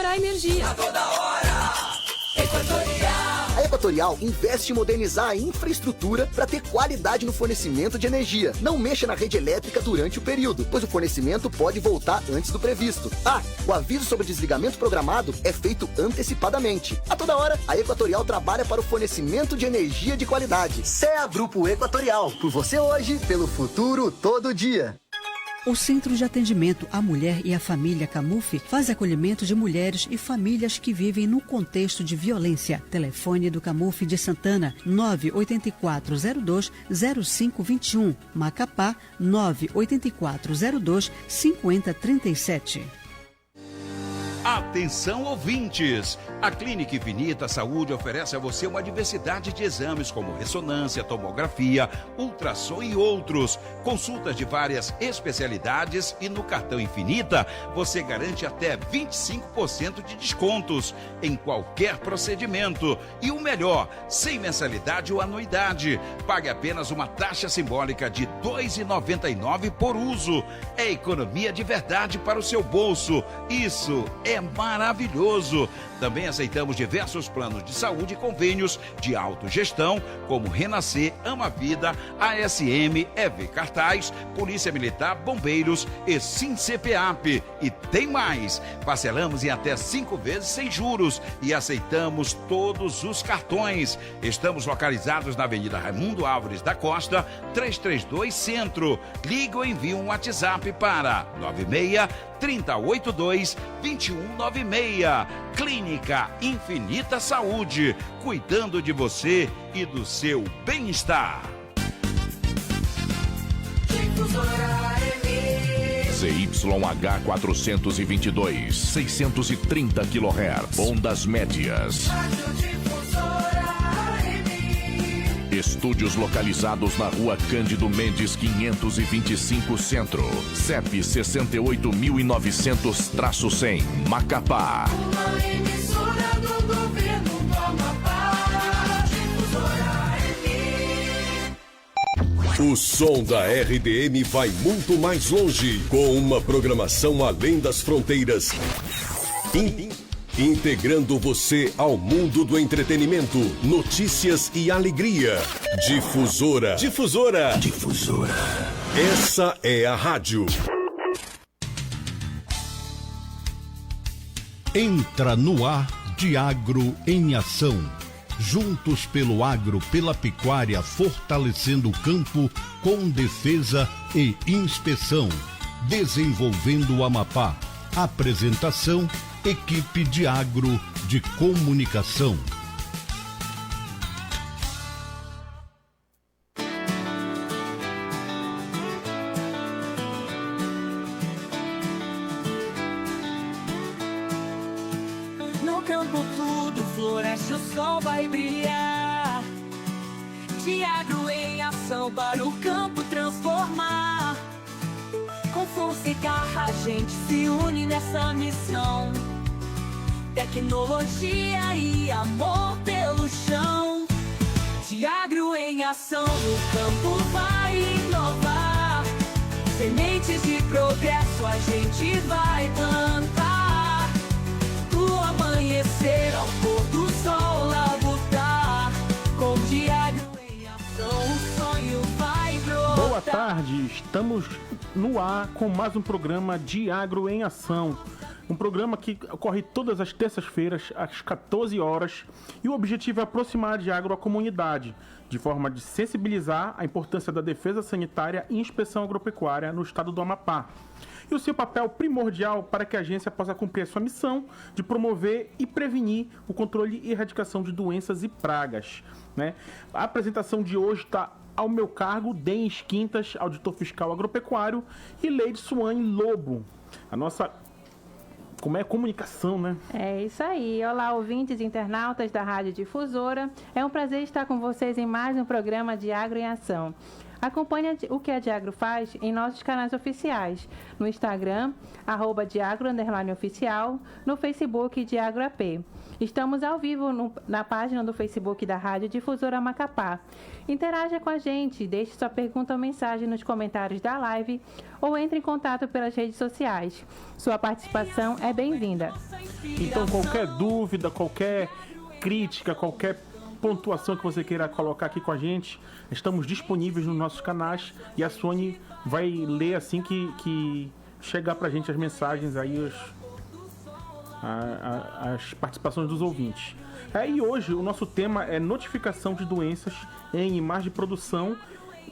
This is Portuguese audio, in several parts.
melhorar a energia. A toda hora, Equatorial. A Equatorial investe em modernizar a infraestrutura para ter qualidade no fornecimento de energia. Não mexa na rede elétrica durante o período, pois o fornecimento pode voltar antes do previsto. O aviso sobre desligamento programado é feito antecipadamente. A toda hora, a Equatorial trabalha para o fornecimento de energia de qualidade. CEA Grupo Equatorial. Por você hoje, pelo futuro todo dia. O Centro de Atendimento à Mulher e à Família Camuf faz acolhimento de mulheres e famílias que vivem no contexto de violência. Telefone do Camuf de Santana, 98402-0521. Macapá, 98402-5037. Atenção, ouvintes! A Clínica Infinita Saúde oferece a você uma diversidade de exames como ressonância, tomografia, ultrassom e outros. Consultas de várias especialidades e no cartão Infinita você garante até 25% de descontos em qualquer procedimento. E o melhor, sem mensalidade ou anuidade. Pague apenas uma taxa simbólica de R$ 2,99 por uso. É economia de verdade para o seu bolso. Isso é maravilhoso. Também aceitamos diversos planos de saúde e convênios de autogestão, como Renascer, Amavida, ASM, EV Cartaz, Polícia Militar, Bombeiros e SimCPAP. E tem mais! Parcelamos em até 5 vezes sem juros e aceitamos todos os cartões. Estamos localizados na Avenida Raimundo Álvares da Costa, 332 Centro. Ligue ou envie um WhatsApp para 96-3082-2196. Clínica Infinita Saúde, cuidando de você e do seu bem-estar. ZYH 422, 630 kHz, ondas médias. Estúdios localizados na Rua Cândido Mendes 525 Centro, CEP 68.900-100, Macapá. Uma emissora do governo do Amapá, Difusora FM. O som da RDM vai muito mais longe, com uma programação além das fronteiras. Integrando você ao mundo do entretenimento, notícias e alegria. Difusora. Difusora. Difusora. Essa é a rádio. Entra no ar Diagro em Ação. Juntos pelo agro, pela pecuária, fortalecendo o campo com defesa e inspeção. Desenvolvendo o Amapá. Apresentação: Equipe de Agro de Comunicação. No campo tudo floresce, o sol vai brilhar. De agro em ação para o campo transformar. Com força e garra a gente se une nessa missão. Tecnologia e amor pelo chão. De agro em ação, o campo vai inovar. Sementes de progresso a gente vai plantar. Do amanhecer ao pôr do sol labutar. Com de agro em ação, o sonho vai brotar. Boa tarde, estamos no ar com mais um programa de Agro em Ação. Um programa que ocorre todas as terças-feiras, às 14 horas, e o objetivo é aproximar de agro à comunidade, de forma de sensibilizar a importância da defesa sanitária e inspeção agropecuária no estado do Amapá. E o seu papel primordial para que a agência possa cumprir a sua missão de promover e prevenir o controle e erradicação de doenças e pragas, né? A apresentação de hoje está ao meu cargo, Denis Quintas, auditor fiscal agropecuário, e Leide Suane Lobo, a nossa comunicação, né? É isso aí. Olá, ouvintes e internautas da Rádio Difusora. É um prazer estar com vocês em mais um programa de Agro em Ação. Acompanhe o que a Diagro faz em nossos canais oficiais, no Instagram, @Diagro_oficial, no Facebook Diagro AP. Estamos ao vivo na página do Facebook da Rádio Difusora Macapá. Interaja com a gente, deixe sua pergunta ou mensagem nos comentários da live ou entre em contato pelas redes sociais. Sua participação é bem-vinda. Então, qualquer dúvida, qualquer crítica, qualquer pontuação que você queira colocar aqui com a gente, estamos disponíveis nos nossos canais e a Sônia vai ler assim que chegar pra gente as mensagens aí, as participações dos ouvintes. E hoje o nosso tema é notificação de doenças em animais de produção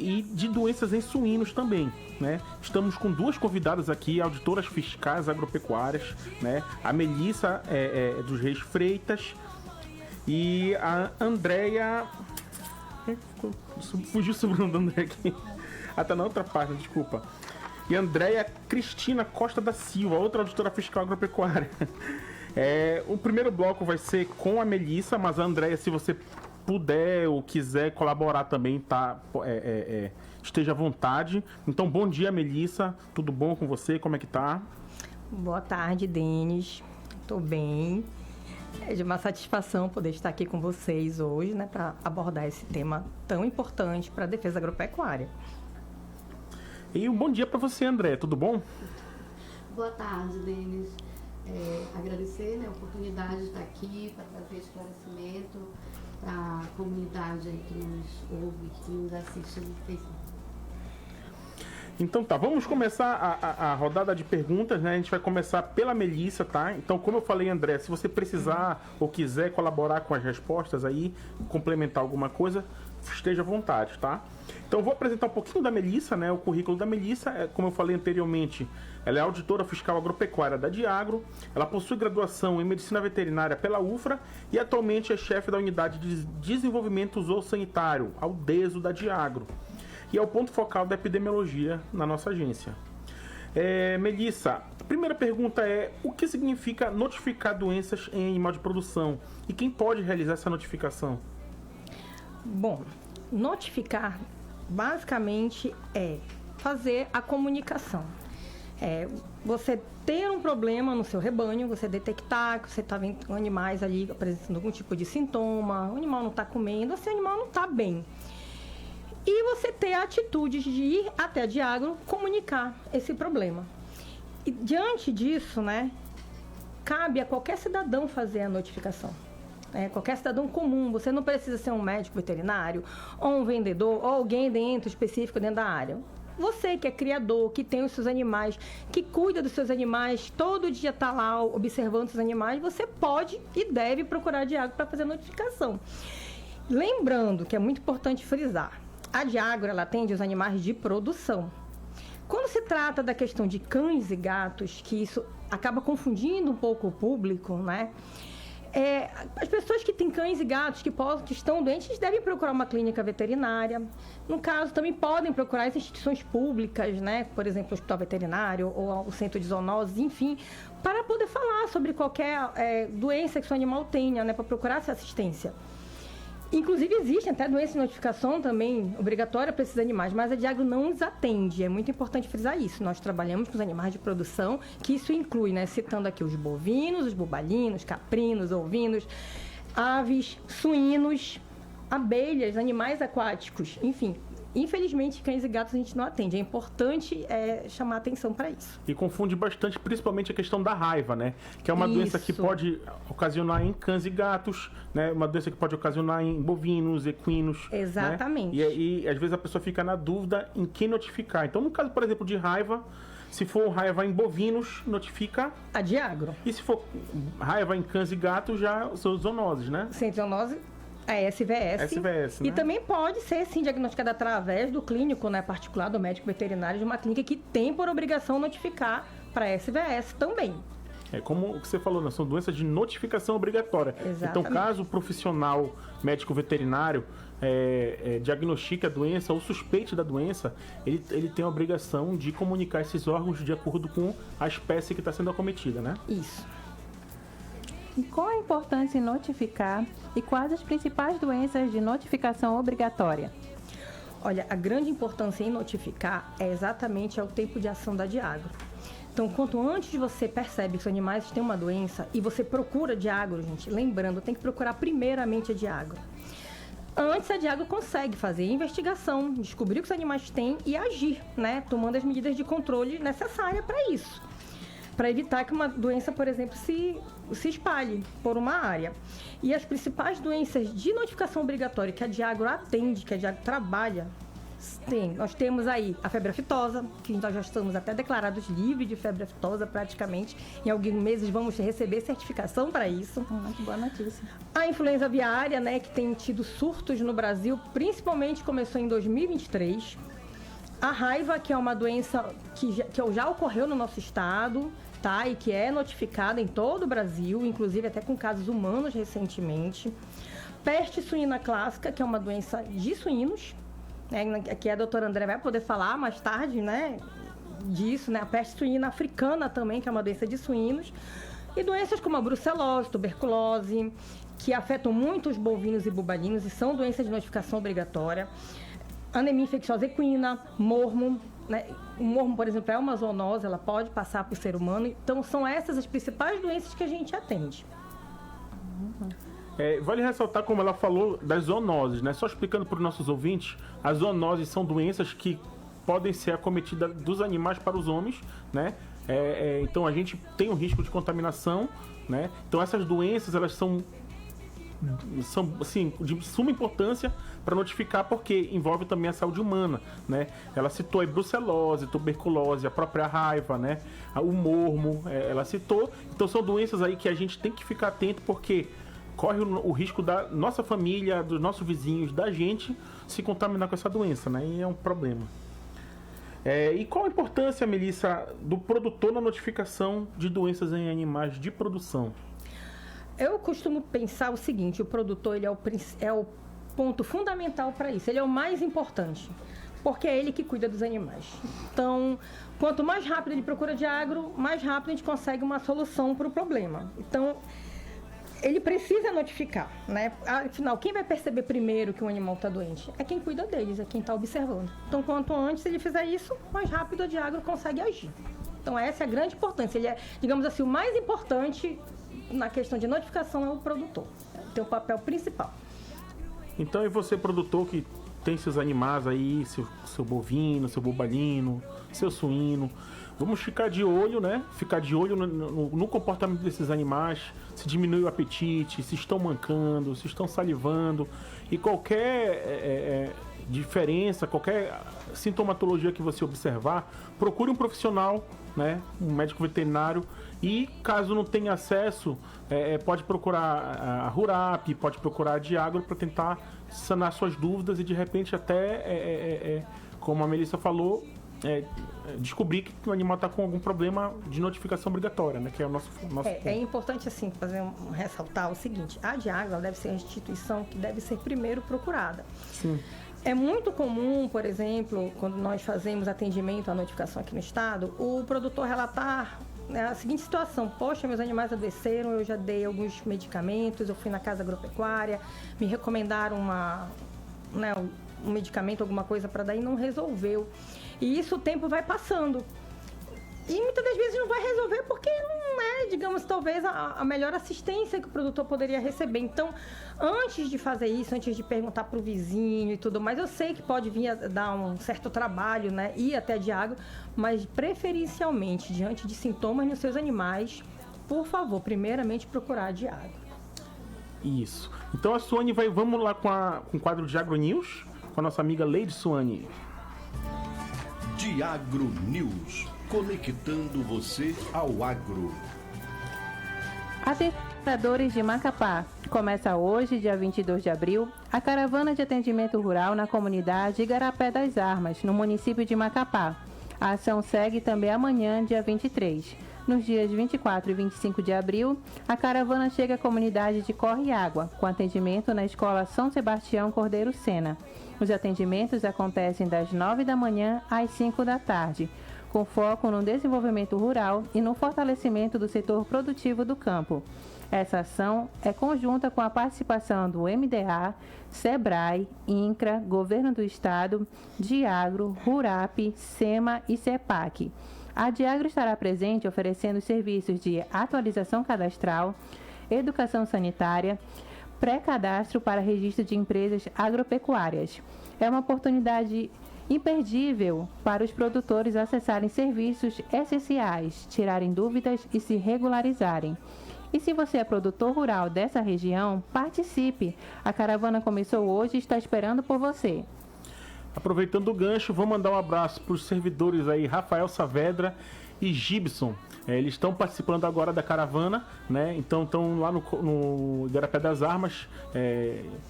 e de doenças em suínos também, né? Estamos com duas convidadas aqui, auditoras fiscais agropecuárias, né? A Melissa dos Reis Freitas e a Andréia... Fugiu o sobrenome da Andréia aqui. Tá na outra página, desculpa. E Andréia Cristina Costa da Silva, outra auditora fiscal agropecuária. O primeiro bloco vai ser com a Melissa, mas a Andréia, se você puder ou quiser colaborar também, esteja à vontade. Então, bom dia, Melissa. Tudo bom com você? Como é que tá? Boa tarde, Denis. Tô bem. É de uma satisfação poder estar aqui com vocês hoje, né, para abordar esse tema tão importante para a defesa agropecuária. E um bom dia para você, André. Tudo bom? Boa tarde, Denis. Agradecer, né, a oportunidade de estar aqui para trazer esclarecimento para a comunidade aí que nos ouve, que nos assiste no Facebook. Então tá, vamos começar a rodada de perguntas, né? A gente vai começar pela Melissa, tá? Então, como eu falei, André, se você precisar ou quiser colaborar com as respostas aí, complementar alguma coisa, esteja à vontade, tá? Então, eu vou apresentar um pouquinho da Melissa, né? O currículo da Melissa, como eu falei anteriormente, ela é auditora fiscal agropecuária da Diagro, ela possui graduação em medicina veterinária pela UFRA e atualmente é chefe da unidade de desenvolvimento zoossanitário, a UDEZO da Diagro. E é o ponto focal da epidemiologia na nossa agência. Melissa, a primeira pergunta é: o que significa notificar doenças em animal de produção? E quem pode realizar essa notificação? Bom, notificar basicamente é fazer a comunicação. Você ter um problema no seu rebanho, você detectar que você está vendo animais ali apresentando algum tipo de sintoma, o animal não está comendo, esse animal não está bem. E você ter a atitude de ir até a Diagro comunicar esse problema. E diante disso, né, cabe a qualquer cidadão fazer a notificação. Qualquer cidadão comum, você não precisa ser um médico veterinário, ou um vendedor, ou alguém específico dentro da área. Você que é criador, que tem os seus animais, que cuida dos seus animais, todo dia está lá observando os animais, você pode e deve procurar a Diagro para fazer a notificação. Lembrando que é muito importante frisar, a Diagro, ela atende os animais de produção. Quando se trata da questão de cães e gatos, que isso acaba confundindo um pouco o público, né? As pessoas que têm cães e gatos que estão doentes devem procurar uma clínica veterinária. No caso, também podem procurar as instituições públicas, né? Por exemplo, o hospital veterinário ou o centro de zoonoses, enfim, para poder falar sobre qualquer doença que seu animal tenha, né? Para procurar essa assistência. Inclusive, existe até doença de notificação também obrigatória para esses animais, mas a Diagro não os atende. É muito importante frisar isso. Nós trabalhamos com os animais de produção, que isso inclui, né, citando aqui os bovinos, os bubalinos, caprinos, ovinos, aves, suínos, abelhas, animais aquáticos, enfim. Infelizmente, cães e gatos a gente não atende. É importante chamar atenção para isso. E confunde bastante, principalmente a questão da raiva, né? Que é uma doença que pode ocasionar em cães e gatos, né? Uma doença que pode ocasionar em bovinos, equinos. Exatamente. Né? E às vezes a pessoa fica na dúvida em quem notificar. Então, no caso, por exemplo, de raiva, se for raiva em bovinos, notifica a Diagro. E se for raiva em cães e gatos, já são zoonoses, né? Sem zoonose. SVS, né? E também pode ser, sim, diagnosticada através do clínico, né, particular, do médico veterinário de uma clínica que tem por obrigação notificar para SVS também. Como você falou, né? São doenças de notificação obrigatória. Exatamente. Então, caso o profissional médico veterinário diagnostique a doença ou suspeite da doença, ele tem a obrigação de comunicar esses órgãos de acordo com a espécie que está sendo acometida, né? Isso. E qual a importância em notificar e quais as principais doenças de notificação obrigatória? Olha, a grande importância em notificar é exatamente o tempo de ação da Diagro. Então, quanto antes você percebe que os animais têm uma doença e você procura Diagro, gente, lembrando, tem que procurar primeiramente a Diagro. Antes a Diagro consegue fazer investigação, descobrir o que os animais têm e agir, né? Tomando as medidas de controle necessárias para isso. Para evitar que uma doença, por exemplo, se espalhe por uma área. E as principais doenças de notificação obrigatória que a Diagro atende, que a Diagro trabalha, nós temos aí a febre aftosa, que nós já estamos até declarados livres de febre aftosa praticamente. Em alguns meses vamos receber certificação para isso. Que boa notícia. A influenza aviária, né, que tem tido surtos no Brasil, principalmente começou em 2023. A raiva, que é uma doença que já ocorreu no nosso estado, tá? E que é notificada em todo o Brasil, inclusive até com casos humanos recentemente. Peste suína clássica, que é uma doença de suínos, que a doutora André vai poder falar mais tarde, né, disso, né? A peste suína africana também, que é uma doença de suínos. E doenças como a brucelose, tuberculose, que afetam muito os bovinos e bubalinos e são doenças de notificação obrigatória. Anemia infecciosa equina, mormo, né? O mormo, por exemplo, é uma zoonose, ela pode passar para o ser humano. Então, são essas as principais doenças que a gente atende. Vale ressaltar, como ela falou, das zoonoses, né? Só explicando para os nossos ouvintes, as zoonoses são doenças que podem ser acometidas dos animais para os homens, né? Então a gente tem um risco de contaminação, né? Então essas doenças, elas são assim, de suma importância para notificar, porque envolve também a saúde humana, né? Ela citou a brucelose, tuberculose, a própria raiva, né? O mormo, ela citou. Então são doenças aí que a gente tem que ficar atento, porque corre o risco da nossa família, dos nossos vizinhos, da gente se contaminar com essa doença, né? E é um problema. E qual a importância, Melissa, do produtor na notificação de doenças em animais de produção? Eu costumo pensar o seguinte: o produtor, ele é o ponto fundamental para isso, ele é o mais importante, porque é ele que cuida dos animais. Então, quanto mais rápido ele procura Diagro, mais rápido a gente consegue uma solução para o problema. Então, ele precisa notificar, né? Afinal, quem vai perceber primeiro que um animal está doente? É quem cuida deles, é quem está observando. Então, quanto antes ele fizer isso, mais rápido a Diagro consegue agir. Então, essa é a grande importância. Ele é, digamos assim, o mais importante na questão de notificação é o produtor. Tem o papel principal. Então, e você, produtor, que tem seus animais aí, seu bovino, seu bobalino, seu suíno, vamos ficar de olho, né? Ficar de olho no comportamento desses animais, se diminui o apetite, se estão mancando, se estão salivando, e qualquer diferença, qualquer sintomatologia que você observar, procure um profissional, né? Um médico veterinário, e caso não tenha acesso, pode procurar a Rurap, pode procurar a Diagro para tentar sanar suas dúvidas e de repente até, como a Melissa falou, descobrir que o animal está com algum problema de notificação obrigatória, né? Que é o nosso É importante, assim, ressaltar o seguinte: a Diagro deve ser a instituição que deve ser primeiro procurada. Sim. É muito comum, por exemplo, quando nós fazemos atendimento à notificação aqui no estado, o produtor relatar a seguinte situação: poxa, meus animais adoeceram, eu já dei alguns medicamentos, eu fui na casa agropecuária, me recomendaram um medicamento, alguma coisa para dar, e não resolveu. E isso, o tempo vai passando. E muitas das vezes não vai resolver porque não é, digamos, talvez a melhor assistência que o produtor poderia receber. Então, antes de fazer isso, antes de perguntar para o vizinho e tudo mais, eu sei que pode vir a dar um certo trabalho, né? Ir até a Diagro, mas preferencialmente, diante de sintomas nos seus animais, por favor, primeiramente procurar a Diagro. Isso. Então a Suane vamos lá com o quadro de Agro News, com a nossa amiga Leide Suane. Diagro News, conectando você ao agro. Atendedores de Macapá. Começa hoje, dia 22 de abril, a caravana de atendimento rural na comunidade Igarapé das Armas, no município de Macapá. A ação segue também amanhã, dia 23. Nos dias 24 e 25 de abril, a caravana chega à comunidade de Corre Água, com atendimento na Escola São Sebastião Cordeiro Sena. Os atendimentos acontecem das 9 da manhã às 5 da tarde, com foco no desenvolvimento rural e no fortalecimento do setor produtivo do campo. Essa ação é conjunta com a participação do MDA, SEBRAE, INCRA, Governo do Estado, Diagro, Rurap, SEMA e CEPAC. A Diagro estará presente oferecendo serviços de atualização cadastral, educação sanitária, pré-cadastro para registro de empresas agropecuárias. É uma oportunidade imperdível para os produtores acessarem serviços essenciais, tirarem dúvidas e se regularizarem. E se você é produtor rural dessa região, participe! A caravana começou hoje e está esperando por você. Aproveitando o gancho, vou mandar um abraço para os servidores aí, Rafael Saavedra e Gibson. Eles estão participando agora da caravana, né? Então estão lá no Igarapé das Armas,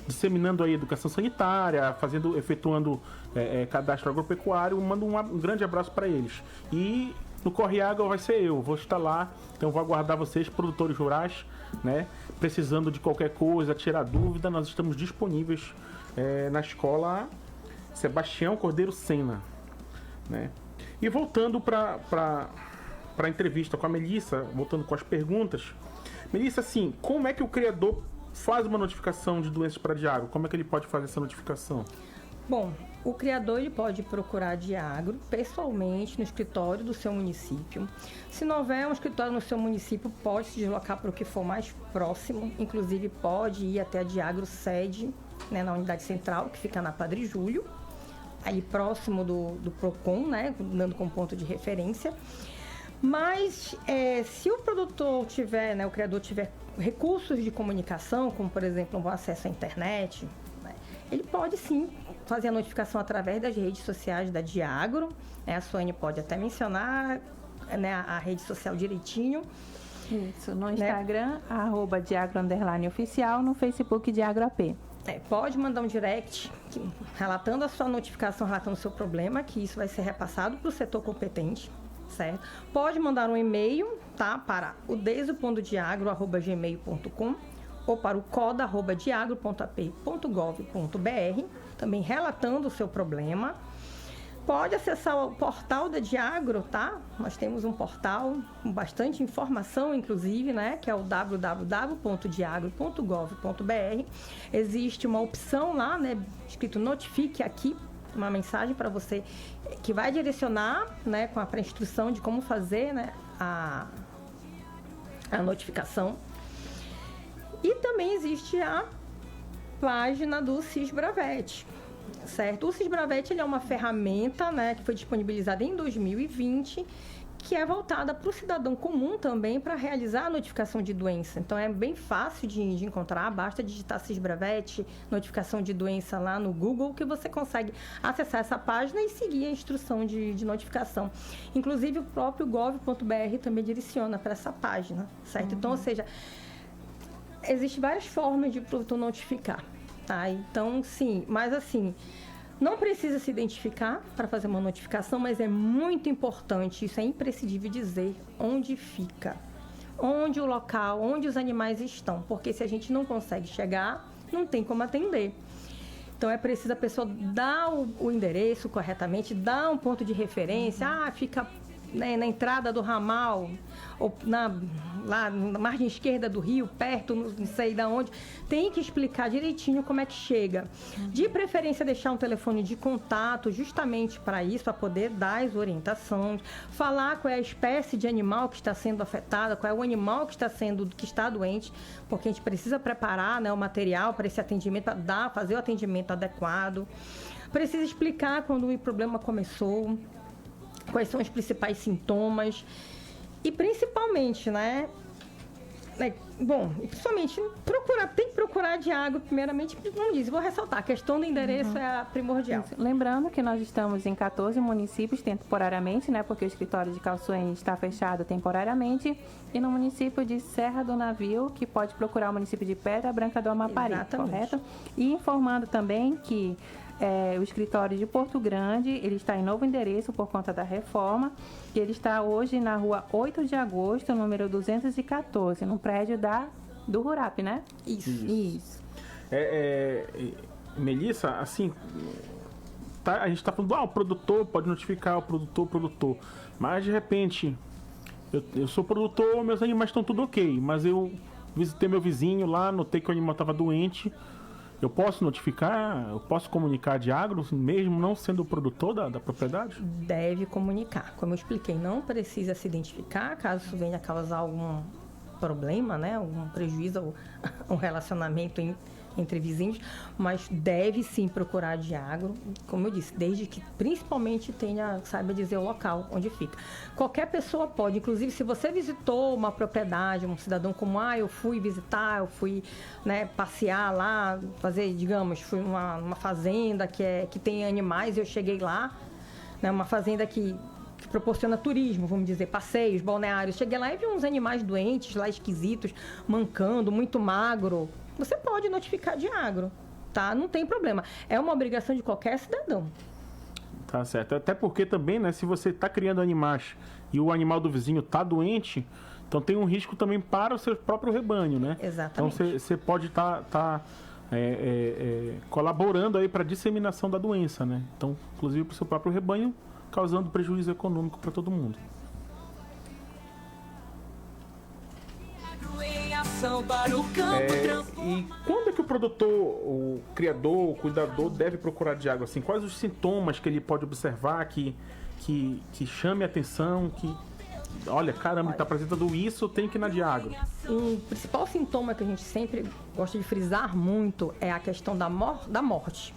disseminando aí educação sanitária, efetuando cadastro agropecuário. Mando um grande abraço para eles. E no Corre Água vai ser eu, vou estar lá, então vou aguardar vocês, produtores rurais, né? Precisando de qualquer coisa, tirar dúvida, nós estamos disponíveis na escola Sebastião Cordeiro Sena, né? E voltando para a entrevista com a Melissa, voltando com as perguntas. Melissa, assim, como é que o criador faz uma notificação de doenças para a Diagro? Como é que ele pode fazer essa notificação? Bom, o criador ele pode procurar a Diagro pessoalmente no escritório do seu município. Se não houver um escritório no seu município, pode se deslocar para o que for mais próximo. Inclusive, pode ir até a Diagro sede, né, na unidade central, que fica na Padre Júlio, ali próximo do PROCON, né, dando como ponto de referência. Mas se o produtor tiver, né, o criador tiver recursos de comunicação, como por exemplo um acesso à internet, né, ele pode sim fazer a notificação através das redes sociais da Diagro, né, a Suane pode até mencionar, né, a rede social direitinho. Isso, no Instagram, @ Diagro_oficial, no Facebook DiagroAP. Pode mandar um direct relatando a sua notificação, relatando o seu problema, que isso vai ser repassado para o setor competente. Certo? Pode mandar um e-mail, tá, para o deso.diagro@gmail.com ou para o coda@diagro.ap.gov.br, também relatando o seu problema. Pode acessar o portal da Diagro, tá? Nós temos um portal com bastante informação, inclusive, né, que é o www.diagro.gov.br. Existe uma opção lá, né, escrito notifique aqui, uma mensagem para você que vai direcionar, né, com a pré-instrução de como fazer, né, a notificação. E também existe a página do Sisbravet, certo? O Sisbravet ele é uma ferramenta, né, que foi disponibilizada em 2020, que é voltada para o cidadão comum também para realizar a notificação de doença. Então é bem fácil de encontrar, basta digitar Sisbravet, notificação de doença lá no Google, que você consegue acessar essa página e seguir a instrução de notificação. Inclusive o próprio gov.br também direciona para essa página, certo? Então, ou seja, existem várias formas de o produtor notificar, tá? Então, sim, mas assim, não precisa se identificar para fazer uma notificação, mas é muito importante, isso é imprescindível dizer onde fica, onde o local, onde os animais estão, porque se a gente não consegue chegar, não tem como atender. Então é preciso a pessoa dar o endereço corretamente, dar um ponto de referência, fica, né, na entrada do ramal, ou lá na margem esquerda do rio, perto, não sei de onde, tem que explicar direitinho como é que chega. De preferência, deixar um telefone de contato justamente para isso, para poder dar as orientações, falar qual é a espécie de animal que está sendo afetada, qual é o animal que está doente, porque a gente precisa preparar, né, o material para esse atendimento, para fazer o atendimento adequado. Precisa explicar quando o problema começou, quais são os principais sintomas. E principalmente, principalmente tem que procurar a Diagro primeiramente, como diz, vou ressaltar, a questão do endereço é a primordial. Isso. Lembrando que nós estamos em 14 municípios temporariamente, né, porque o escritório de Calçoene está fechado temporariamente, e no município de Serra do Navio, que pode procurar o município de Pedra Branca do Amapari, correto? E informando também que o escritório de Porto Grande, ele está em novo endereço por conta da reforma, e ele está hoje na rua 8 de agosto, número 214, no prédio do Rurap, né? Isso. Melissa, assim, a gente está falando, o produtor pode notificar, o produtor, mas de repente, eu sou produtor, meus animais estão tudo ok, mas eu visitei meu vizinho lá, notei que o animal estava doente, Eu posso notificar, eu posso comunicar a Diagro, mesmo não sendo o produtor da propriedade? Deve comunicar. Como eu expliquei, não precisa se identificar, caso isso venha a causar algum problema, né? Algum prejuízo ao relacionamento entre vizinhos, mas deve sim procurar a Diagro, como eu disse, desde que principalmente saiba dizer o local onde fica. Qualquer pessoa pode, inclusive se você visitou uma propriedade, um cidadão como, eu fui visitar, eu fui, né, passear lá, fui numa fazenda que tem animais, eu cheguei lá, né, uma fazenda que proporciona turismo, vamos dizer, passeios, balneários. Cheguei lá e vi uns animais doentes lá, esquisitos, mancando, muito magro. Você pode notificar a Diagro, tá? Não tem problema. É uma obrigação de qualquer cidadão. Tá certo. Até porque também, né, se você está criando animais e o animal do vizinho está doente, então tem um risco também para o seu próprio rebanho, né? Exatamente. Então você pode estar colaborando aí para a disseminação da doença, né? Então, inclusive para o seu próprio rebanho, causando prejuízo econômico para todo mundo. E quando é que o produtor, o criador, o cuidador deve procurar Diagro? Assim, quais os sintomas que ele pode observar que chame a atenção, que olha, caramba, ele está apresentando isso, tem que ir na Diagro? O principal sintoma que a gente sempre gosta de frisar muito é a questão da morte.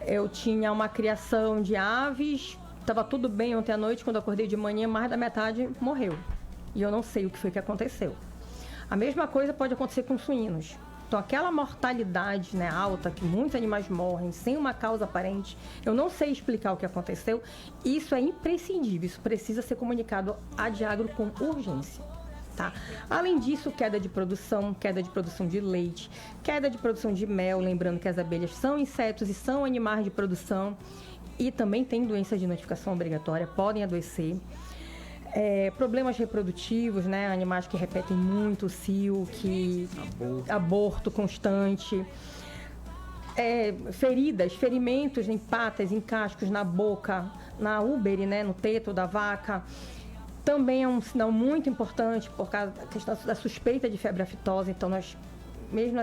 Eu tinha uma criação de aves, estava tudo bem ontem à noite, quando eu acordei de manhã, mais da metade morreu. E eu não sei o que foi que aconteceu. A mesma coisa pode acontecer com suínos. Então, aquela mortalidade, né, alta, que muitos animais morrem sem uma causa aparente, eu não sei explicar o que aconteceu, isso é imprescindível, isso precisa ser comunicado à Diagro com urgência. Tá? Além disso, queda de produção de leite, queda de produção de mel, lembrando que as abelhas são insetos e são animais de produção, e também tem doenças de notificação obrigatória, podem adoecer. Problemas reprodutivos, né? Animais que repetem muito o cio, aborto constante, ferimentos em patas, em cascos, na boca, na úbere, né? No teto da vaca. Também é um sinal muito importante por causa da questão da suspeita de febre aftosa. Então, nós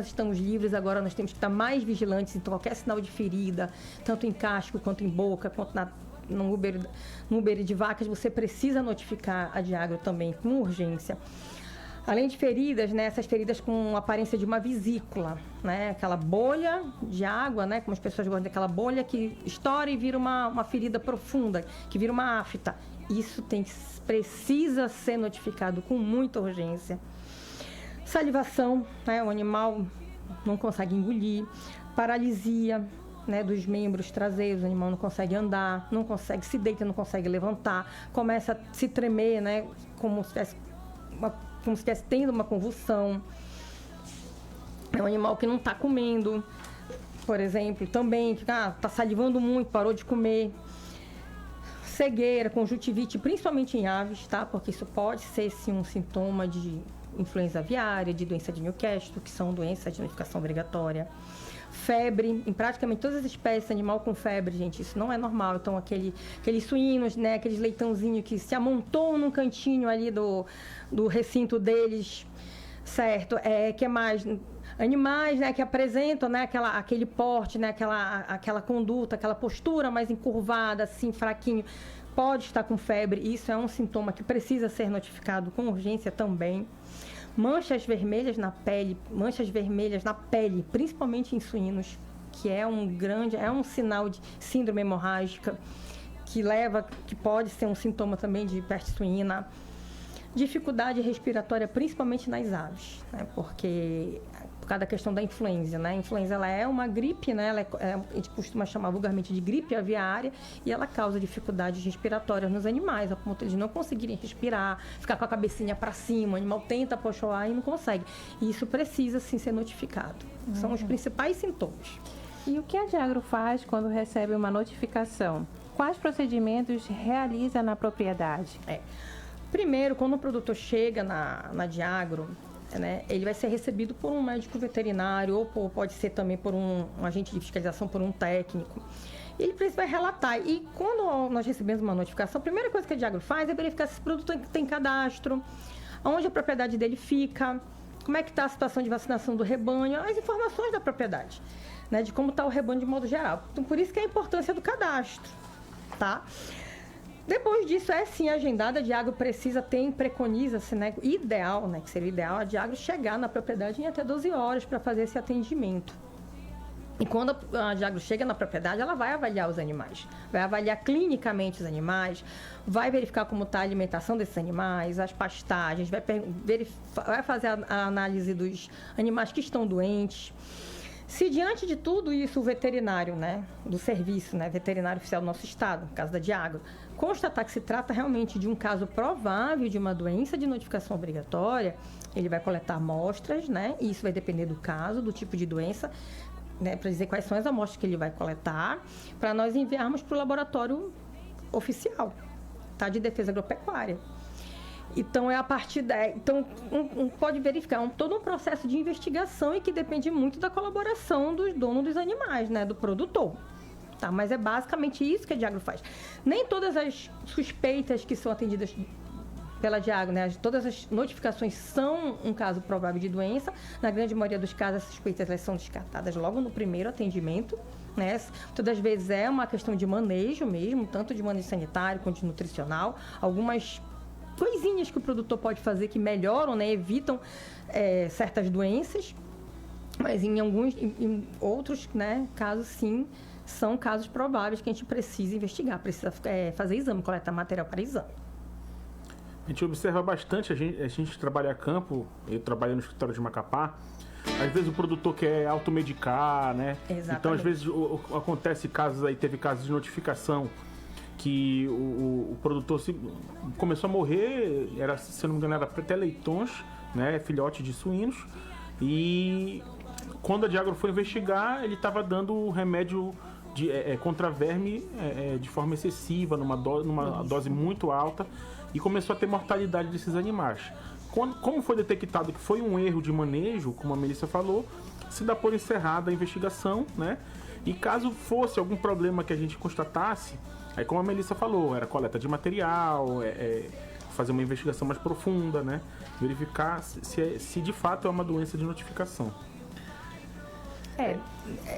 estamos livres, agora nós temos que estar mais vigilantes. Então, qualquer sinal de ferida, tanto em casco, quanto em boca, quanto no úbere de vacas, você precisa notificar a Diagro também, com urgência. Além de feridas, né, essas feridas com aparência de uma vesícula, né, aquela bolha de água, né, como as pessoas gostam daquela bolha que estoura e vira uma ferida profunda, que vira uma afta. Isso precisa ser notificado com muita urgência. Salivação, né, o animal não consegue engolir. Paralisia, né, dos membros traseiros, o animal não consegue andar, se deita, não consegue levantar, começa a se tremer, né, como se estivesse tendo uma convulsão. É um animal que não está comendo, por exemplo, também está salivando muito, parou de comer. Cegueira, conjuntivite, principalmente em aves, tá? Porque isso pode ser sim um sintoma de influenza aviária, de doença de Newcastle, que são doenças de notificação obrigatória. Febre, em praticamente todas as espécies, animal com febre, gente, isso não é normal. Então, aqueles suínos, né, aqueles leitãozinhos que se amontoam num cantinho ali do recinto deles, certo? Que mais? Animais, né, que apresentam, né, aquele porte, né, aquela conduta, aquela postura mais encurvada, assim, fraquinho, pode estar com febre. Isso é um sintoma que precisa ser notificado com urgência também. Manchas vermelhas na pele, principalmente em suínos, que é um sinal de síndrome hemorrágica, que pode ser um sintoma também de peste suína. Dificuldade respiratória, principalmente nas aves, né? Porque por causa da questão da influenza, né? A influenza, ela é uma gripe, né? A gente costuma chamar vulgarmente de gripe aviária, e ela causa dificuldades respiratórias nos animais, a ponto de não conseguirem respirar, ficar com a cabecinha para cima, o animal tenta puxar o ar e não consegue. E isso precisa sim ser notificado. São os principais sintomas. E o que a Diagro faz quando recebe uma notificação? Quais procedimentos realiza na propriedade? Primeiro, quando o produtor chega na Diagro, né, ele vai ser recebido por um médico veterinário ou pode ser também por um agente de fiscalização, por um técnico. Ele vai relatar. E quando nós recebemos uma notificação, a primeira coisa que a Diagro faz é verificar se esse produtor tem cadastro, onde a propriedade dele fica, como é que está a situação de vacinação do rebanho, as informações da propriedade, né, de como está o rebanho de modo geral. Então, por isso que é a importância do cadastro, tá? Depois disso, é sim agendada, a Diagro preconiza-se, né, ideal, né, que seria ideal, a Diagro chegar na propriedade em até 12 horas para fazer esse atendimento. E quando a Diagro chega na propriedade, ela vai avaliar os animais, vai avaliar clinicamente os animais, vai verificar como está a alimentação desses animais, as pastagens, vai fazer a análise dos animais que estão doentes. Se diante de tudo isso o veterinário, né, do serviço, né, veterinário oficial do nosso estado, no caso da Diagro, constatar que se trata realmente de um caso provável de uma doença de notificação obrigatória, ele vai coletar amostras, né, e isso vai depender do caso, do tipo de doença, né, para dizer quais são as amostras que ele vai coletar, para nós enviarmos para o laboratório oficial, tá, de defesa agropecuária. Então, é a partir daí. Então, pode verificar todo um processo de investigação e que depende muito da colaboração dos donos dos animais, né? Do produtor. Tá? Mas é basicamente isso que a Diagro faz. Nem todas as suspeitas que são atendidas pela Diagro, né? Todas as notificações são um caso provável de doença. Na grande maioria dos casos, as suspeitas elas são descartadas logo no primeiro atendimento. Né? Todas as vezes é uma questão de manejo mesmo, tanto de manejo sanitário quanto de nutricional. Algumas coisinhas que o produtor pode fazer que melhoram, né, evitam certas doenças, mas em outros, né, casos sim, são casos prováveis que a gente precisa investigar, precisa fazer exame, coletar material para exame. A gente observa bastante, a gente trabalha a campo, eu trabalho no escritório de Macapá, às vezes o produtor quer automedicar, né? Exatamente. Então às vezes acontece casos aí, teve casos de notificação que o produtor começou a morrer, se eu não me engano, era até leitões, né, filhote de suínos, e quando a Diagro foi investigar, ele estava dando remédio contra verme de forma excessiva, numa dose muito alta, e começou a ter mortalidade desses animais. Como foi detectado que foi um erro de manejo, como a Melissa falou, se dá por encerrada a investigação, né? E caso fosse algum problema que a gente constatasse, aí como a Melissa falou, era coleta de material, fazer uma investigação mais profunda, né? Verificar se de fato é uma doença de notificação.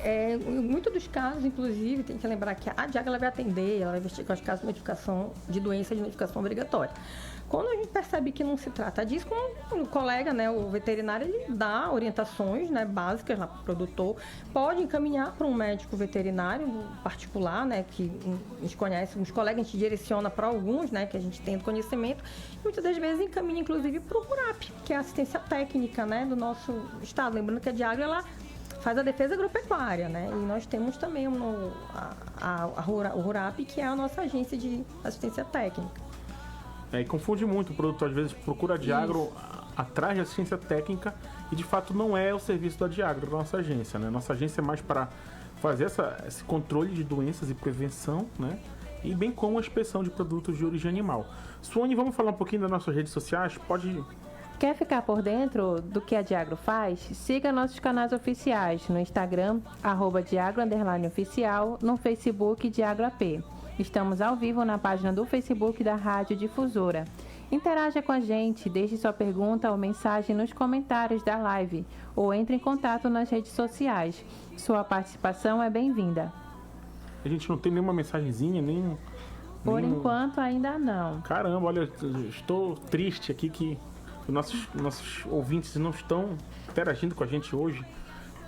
Em muitos dos casos, inclusive, tem que lembrar que a Diagro ela vai atender, ela vai investigar os casos de notificação de doença de notificação obrigatória. Quando a gente percebe que não se trata disso, como o colega, né, o veterinário, ele dá orientações, né, básicas lá para o produtor, pode encaminhar para um médico veterinário particular, né, que a gente conhece, uns colegas a gente direciona para alguns, né, que a gente tem conhecimento, e muitas das vezes encaminha, inclusive, para o RURAP, que é a assistência técnica, né, do nosso estado. Lembrando que a Diagro, ela faz a defesa agropecuária, né, e nós temos também o RURAP, que é a nossa agência de assistência técnica. E confunde muito, o produtor às vezes procura a Diagro atrás de assistência técnica e de fato não é o serviço da Diagro, da nossa agência, né? Nossa agência é mais para fazer esse controle de doenças e prevenção, né? E bem como a inspeção de produtos de origem animal. Suane, vamos falar um pouquinho das nossas redes sociais? Quer ficar por dentro do que a Diagro faz? Siga nossos canais oficiais no Instagram, @Diagro_oficial, no Facebook Diagro AP. Estamos ao vivo na página do Facebook da Rádio Difusora. Interaja com a gente, deixe sua pergunta ou mensagem nos comentários da live ou entre em contato nas redes sociais. Sua participação é bem-vinda. A gente não tem nenhuma mensagenzinha, Por enquanto ainda não. Caramba, olha, estou triste aqui que nossos ouvintes não estão interagindo com a gente hoje.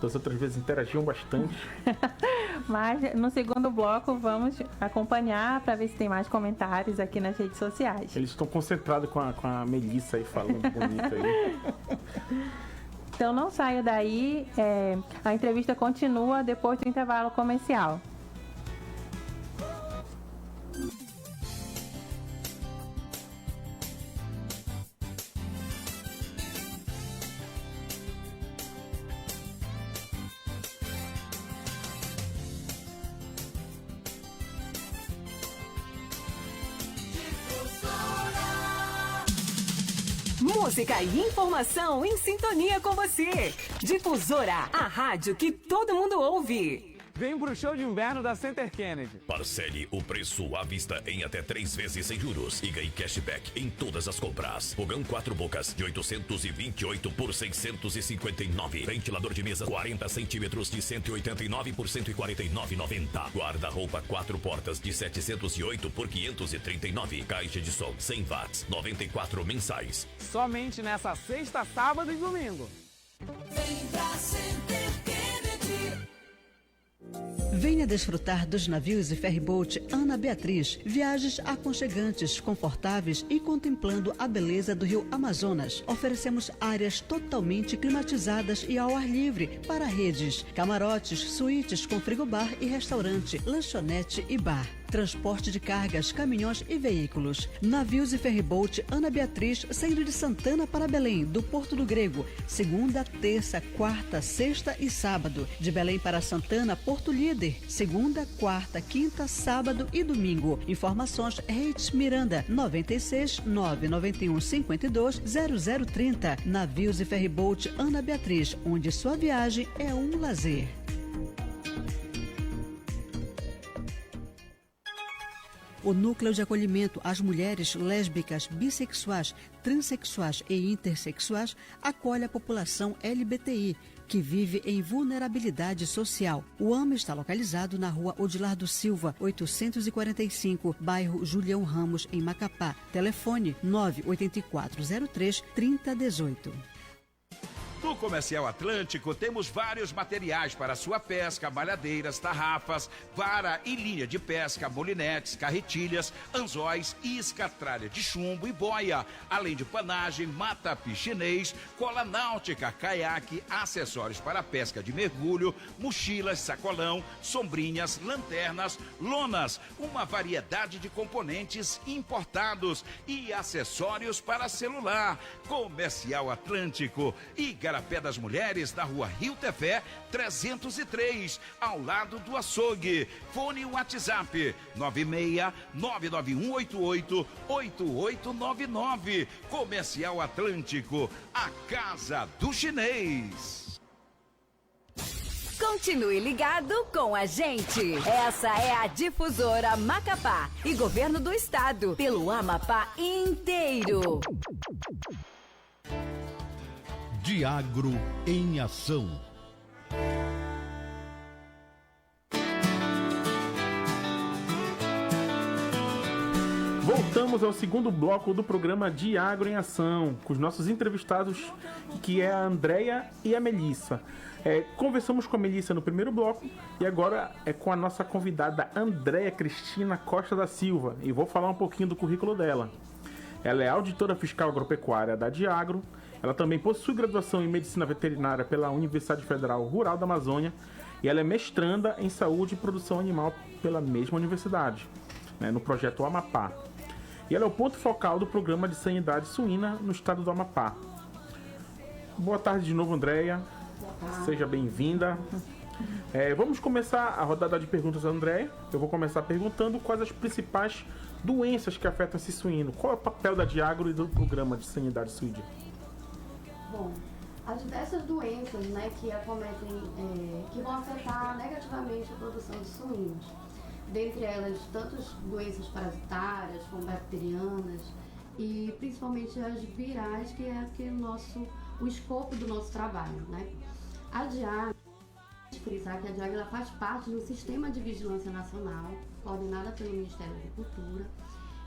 Das outras vezes interagiam bastante. Mas no segundo bloco vamos acompanhar para ver se tem mais comentários aqui nas redes sociais. Eles estão concentrados com a Melissa aí falando bonito aí. Então não saia daí, a entrevista continua depois do intervalo comercial. Música e informação em sintonia com você. Difusora, a rádio que todo mundo ouve. Vem pro show de inverno da Center Kennedy. Parcele o preço à vista em até 3 vezes sem juros e ganhe cashback em todas as compras. Fogão 4 bocas de 828 por 659. Ventilador de mesa 40 centímetros de 189 por 149,90. Guarda-roupa 4 portas de 708 por 539. Caixa de som 100 watts, 94 mensais. Somente nessa sexta, sábado e domingo. Vem pra Center Kennedy. Venha desfrutar dos navios e ferryboat Ana Beatriz. Viagens aconchegantes, confortáveis e contemplando a beleza do rio Amazonas. Oferecemos áreas totalmente climatizadas e ao ar livre para redes, camarotes, suítes com frigobar e restaurante, lanchonete e bar. Transporte de cargas, caminhões e veículos. Navios e ferryboat Ana Beatriz, saindo de Santana para Belém, do Porto do Grego. Segunda, terça, quarta, sexta e sábado. De Belém para Santana, Porto Líder. Segunda, quarta, quinta, sábado e domingo. Informações Reis Miranda, 96 991 52 0030. Navios e ferryboat Ana Beatriz, onde sua viagem é um lazer. O Núcleo de Acolhimento às Mulheres Lésbicas, Bissexuais, Transsexuais e Intersexuais acolhe a população LGBTI que vive em vulnerabilidade social. O AMA está localizado na rua Odilardo Silva, 845, bairro Julião Ramos, em Macapá. Telefone 98403-3018. No Comercial Atlântico temos vários materiais para sua pesca, malhadeiras, tarrafas, vara e linha de pesca, molinetes, carretilhas, anzóis, isca, tralha de chumbo e boia, além de panagem, mata-pi chinês, cola náutica, caiaque, acessórios para pesca de mergulho, mochilas, sacolão, sombrinhas, lanternas, lonas, uma variedade de componentes importados e acessórios para celular. Comercial Atlântico e Igarapé das Mulheres, na rua Rio Tefé, 303, ao lado do açougue. Fone WhatsApp 96-99188-8899. Comercial Atlântico, a casa do chinês. Continue ligado com a gente. Essa é a Difusora Macapá e Governo do Estado, pelo Amapá inteiro. Diagro em Ação. Voltamos ao segundo bloco do programa Diagro em Ação, com os nossos entrevistados, que é a Andréia e a Melissa. Conversamos com a Melissa no primeiro bloco e agora é com a nossa convidada Andréia Cristina Costa da Silva, e vou falar um pouquinho do currículo dela. Ela é auditora fiscal agropecuária da Diagro. Ela também possui graduação em Medicina Veterinária pela Universidade Federal Rural da Amazônia e ela é mestranda em Saúde e Produção Animal pela mesma universidade, no projeto Amapá. E ela é o ponto focal do programa de sanidade suína no estado do Amapá. Boa tarde de novo, Andréia. Seja bem-vinda. Vamos começar a rodada de perguntas da Andréia. Eu vou começar perguntando quais as principais doenças que afetam esse suíno. Qual é o papel da Diagro e do programa de sanidade suína? Bom, as diversas doenças, que acometem, que vão afetar negativamente a produção de suínos. Dentre elas, tanto doenças parasitárias como bacterianas e principalmente as virais, que é o escopo do nosso trabalho, A Diagro, frisar que a Diagro ela faz parte de um sistema de vigilância nacional, coordenada pelo Ministério da Agricultura,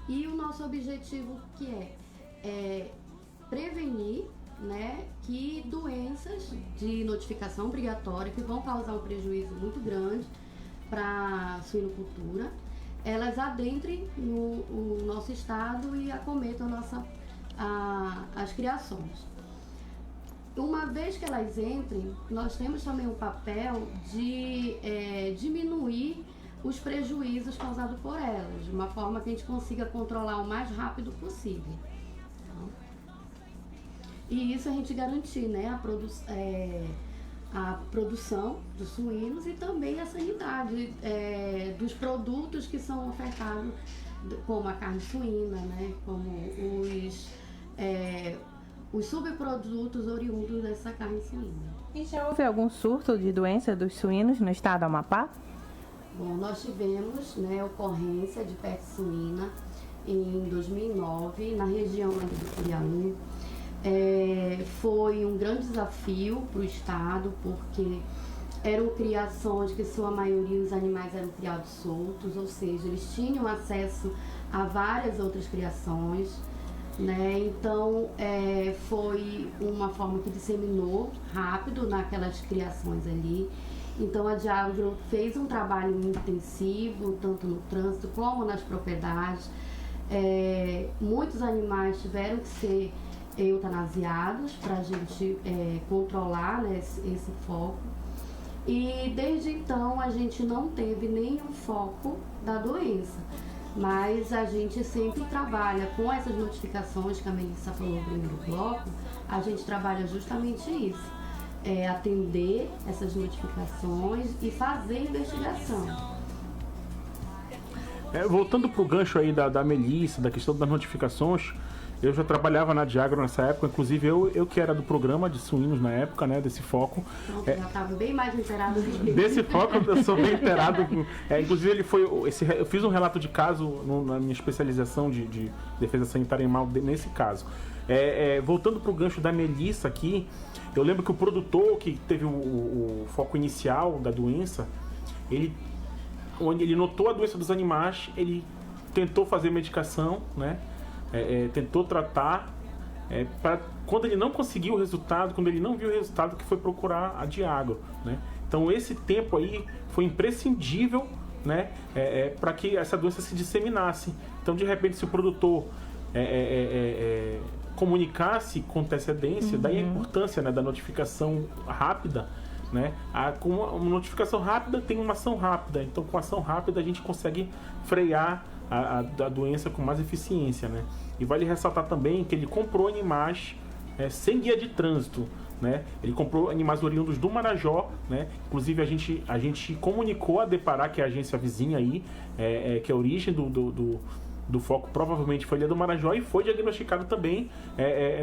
e o nosso objetivo que é prevenir que doenças de notificação obrigatória que vão causar um prejuízo muito grande para a suinocultura, elas adentrem no nosso estado e acometam as criações. Uma vez que elas entrem, nós temos também o papel de diminuir os prejuízos causados por elas, de uma forma que a gente consiga controlar o mais rápido possível. E isso a gente garantir, a produção dos suínos e também a sanidade dos produtos que são ofertados, como a carne suína, como os subprodutos oriundos dessa carne suína. E já houve algum surto de doença dos suínos no estado do Amapá? Bom, nós tivemos, né, ocorrência de peste suína em 2009 na região do Curiaú. Foi um grande desafio para o estado, porque eram criações que, sua maioria, os animais eram criados soltos, ou seja, eles tinham acesso a várias outras criações, né? Então, foi uma forma que disseminou rápido naquelas criações ali. Então, a Diagro fez um trabalho intensivo, tanto no trânsito como nas propriedades. Muitos animais tiveram que ser eutanasiados para a gente controlar, né, esse foco. E desde então a gente não teve nenhum foco da doença, mas a gente sempre trabalha com essas notificações que a Melissa falou no primeiro bloco. A gente trabalha justamente isso, atender essas notificações e fazer investigação. Voltando para o gancho aí da Melissa, da questão das notificações, eu já trabalhava na Diagro nessa época, inclusive eu que era do programa de suínos na época, né, desse foco. Então, já estava bem mais inteirado do que desse foco eu sou bem inteirado. Inclusive eu fiz um relato de caso na minha especialização de defesa sanitária animal nesse caso. Voltando para o gancho da Melissa aqui, eu lembro que o produtor que teve o foco inicial da doença, onde ele notou a doença dos animais, ele tentou fazer medicação, né? Tentou tratar, quando ele não conseguiu o resultado, quando ele não viu o resultado, que foi procurar a Diagro, né? Então esse tempo aí foi imprescindível, né? Para que essa doença se disseminasse. Então, de repente, se o produtor comunicasse com antecedência, daí a importância, né, da notificação rápida, né? Com uma notificação rápida tem uma ação rápida, então com ação rápida a gente consegue frear a doença com mais eficiência, né? E vale ressaltar também que ele comprou animais sem guia de trânsito, né? Ele comprou animais oriundos do Marajó, né? Inclusive a gente comunicou a Deparar, que é a agência vizinha aí, que é a origem do foco, provavelmente foi Ilha do Marajó, e foi diagnosticado também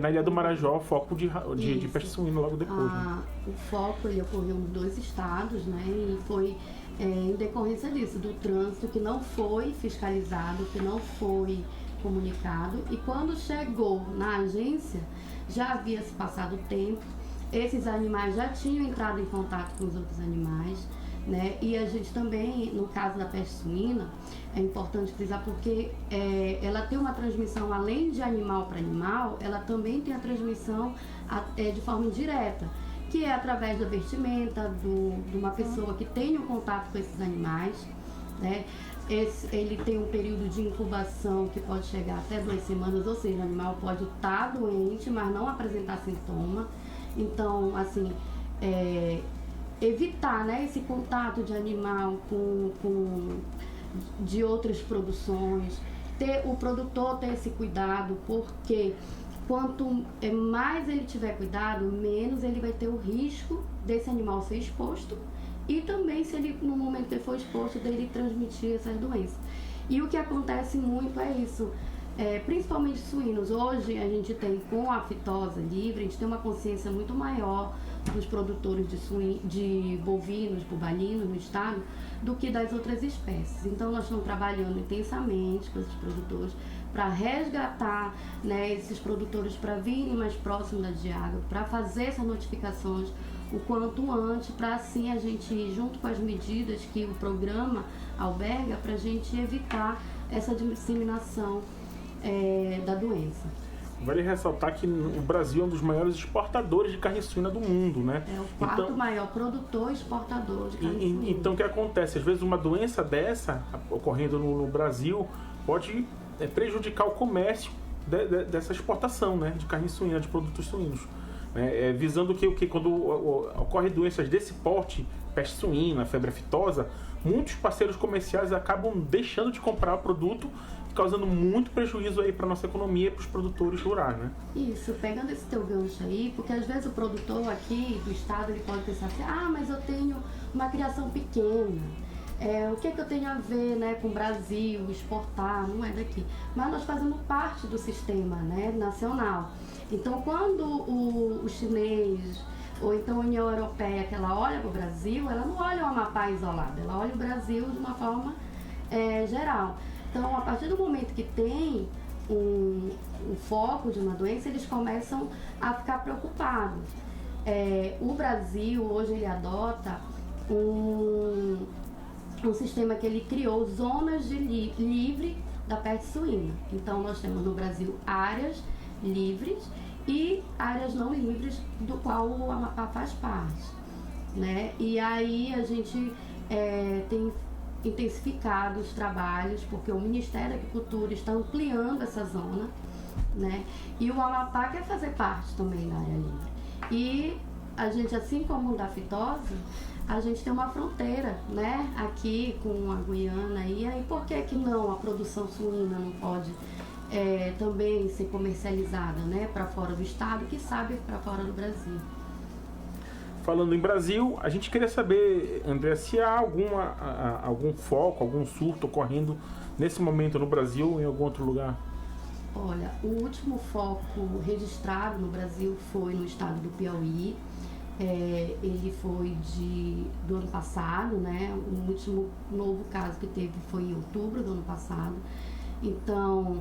na Ilha do Marajó foco de peste suína logo depois. Né? O foco ele ocorreu nos 2 estados, né? E foi em decorrência disso, do trânsito que não foi fiscalizado, que não foi comunicado, e quando chegou na agência já havia se passado o tempo, esses animais já tinham entrado em contato com os outros animais, né? E a gente também, no caso da peste suína, é importante frisar porque ela tem uma transmissão, além de animal para animal, ela também tem a transmissão de forma indireta, que é através da vestimenta de uma pessoa que tem um contato com esses animais, né? Ele tem um período de incubação que pode chegar até 2 semanas, ou seja, o animal pode estar doente, mas não apresentar sintoma. Então, assim, evitar, né, esse contato de animal de outras produções, o produtor ter esse cuidado, porque quanto mais ele tiver cuidado, menos ele vai ter o risco desse animal ser exposto e também, se ele, no momento que ele for exposto, dele transmitir essas doenças. E o que acontece muito é isso, principalmente suínos. Hoje a gente tem, com a fitose livre, a gente tem uma consciência muito maior dos produtores de bovinos, bubalinos no estado, do que das outras espécies. Então nós estamos trabalhando intensamente com esses produtores para resgatar, né, esses produtores para virem mais próximos da Diagro, para fazer essas notificações o quanto antes, para assim a gente ir junto com as medidas que o programa alberga, para a gente evitar essa disseminação da doença. Vale ressaltar que o Brasil é um dos maiores exportadores de carne suína do mundo, né? É o 4º maior produtor e exportador de carne suína. Então o que acontece? Às vezes uma doença dessa, ocorrendo no Brasil, pode prejudicar o comércio dessa exportação, né, de carne suína, de produtos suínos. Visando que quando ocorrem doenças desse porte, peste suína, febre aftosa, muitos parceiros comerciais acabam deixando de comprar o produto, causando muito prejuízo aí para nossa economia e para os produtores rurais, né? Isso, pegando esse teu gancho aí, porque às vezes o produtor aqui do estado, ele pode pensar assim, mas eu tenho uma criação pequena, o que eu tenho a ver, né, com o Brasil, exportar, não é daqui. Mas nós fazemos parte do sistema, né, nacional. Então, quando o chinês ou então a União Europeia, que ela olha para o Brasil, ela não olha o Amapá isolado, ela olha o Brasil de uma forma geral. Então, a partir do momento que tem um foco de uma doença, eles começam a ficar preocupados. O Brasil, hoje, ele adota um sistema que ele criou, zonas de livre da peste suína. Então, nós temos no Brasil áreas livres e áreas não livres, do qual o Amapá faz parte, né? E aí a gente tem intensificado os trabalhos, porque o Ministério da Agricultura está ampliando essa zona, né? E o Amapá quer fazer parte também da área livre. E a gente, assim como da fitose, a gente tem uma fronteira, né, aqui com a Guiana, e aí por que não a produção suína não pode também ser comercializada, né, para fora do estado, que sabe para fora do Brasil? Falando em Brasil, a gente queria saber, André, se há algum foco, algum surto ocorrendo nesse momento no Brasil ou em algum outro lugar. Olha, o último foco registrado no Brasil foi no estado do Piauí. Ele foi do ano passado, né? O último novo caso que teve foi em outubro do ano passado. Então,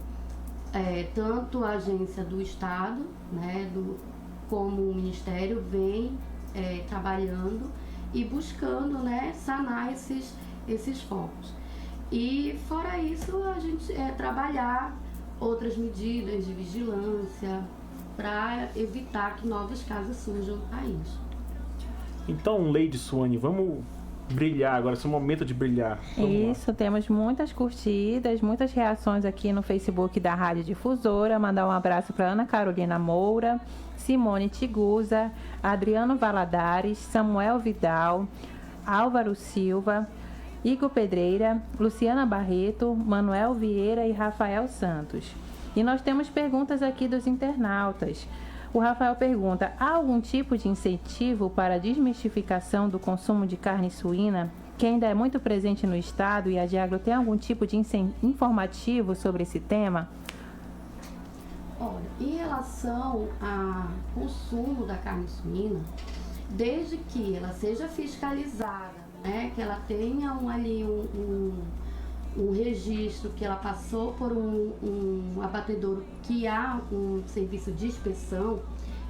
tanto a agência do estado, né, como o Ministério vem trabalhando e buscando, né, sanar esses focos. E fora isso, a gente trabalhar outras medidas de vigilância para evitar que novos casos surjam no país. Então, Lady Suane, vamos brilhar agora, esse é o momento de brilhar. Isso, temos muitas curtidas, muitas reações aqui no Facebook da Rádio Difusora. Mandar um abraço para Ana Carolina Moura, Simone Tiguza, Adriano Valadares, Samuel Vidal, Álvaro Silva, Igor Pedreira, Luciana Barreto, Manuel Vieira e Rafael Santos. E nós temos perguntas aqui dos internautas. O Rafael pergunta: há algum tipo de incentivo para a desmistificação do consumo de carne suína, que ainda é muito presente no estado, e a Diagro tem algum tipo de informativo sobre esse tema? Olha, em relação ao consumo da carne suína, desde que ela seja fiscalizada, né, que ela tenha um registro, que ela passou por um abatedouro que há um serviço de inspeção,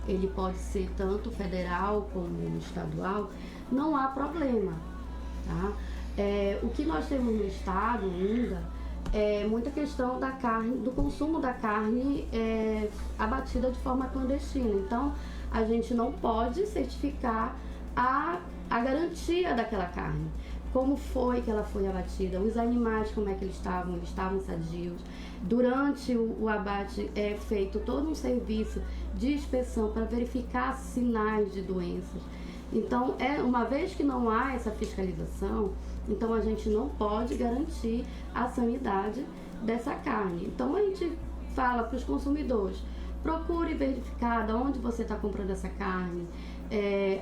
ele pode ser tanto federal como estadual, não há problema, tá? O que nós temos no estado ainda é muita questão da carne, do consumo da carne abatida de forma clandestina. Então, a gente não pode certificar a garantia daquela carne. Como foi que ela foi abatida, os animais, como é que eles estavam sadios. Durante o abate é feito todo um serviço de inspeção para verificar sinais de doenças. Então, uma vez que não há essa fiscalização, então a gente não pode garantir a sanidade dessa carne. Então, a gente fala para os consumidores: procure verificar de onde você está comprando essa carne.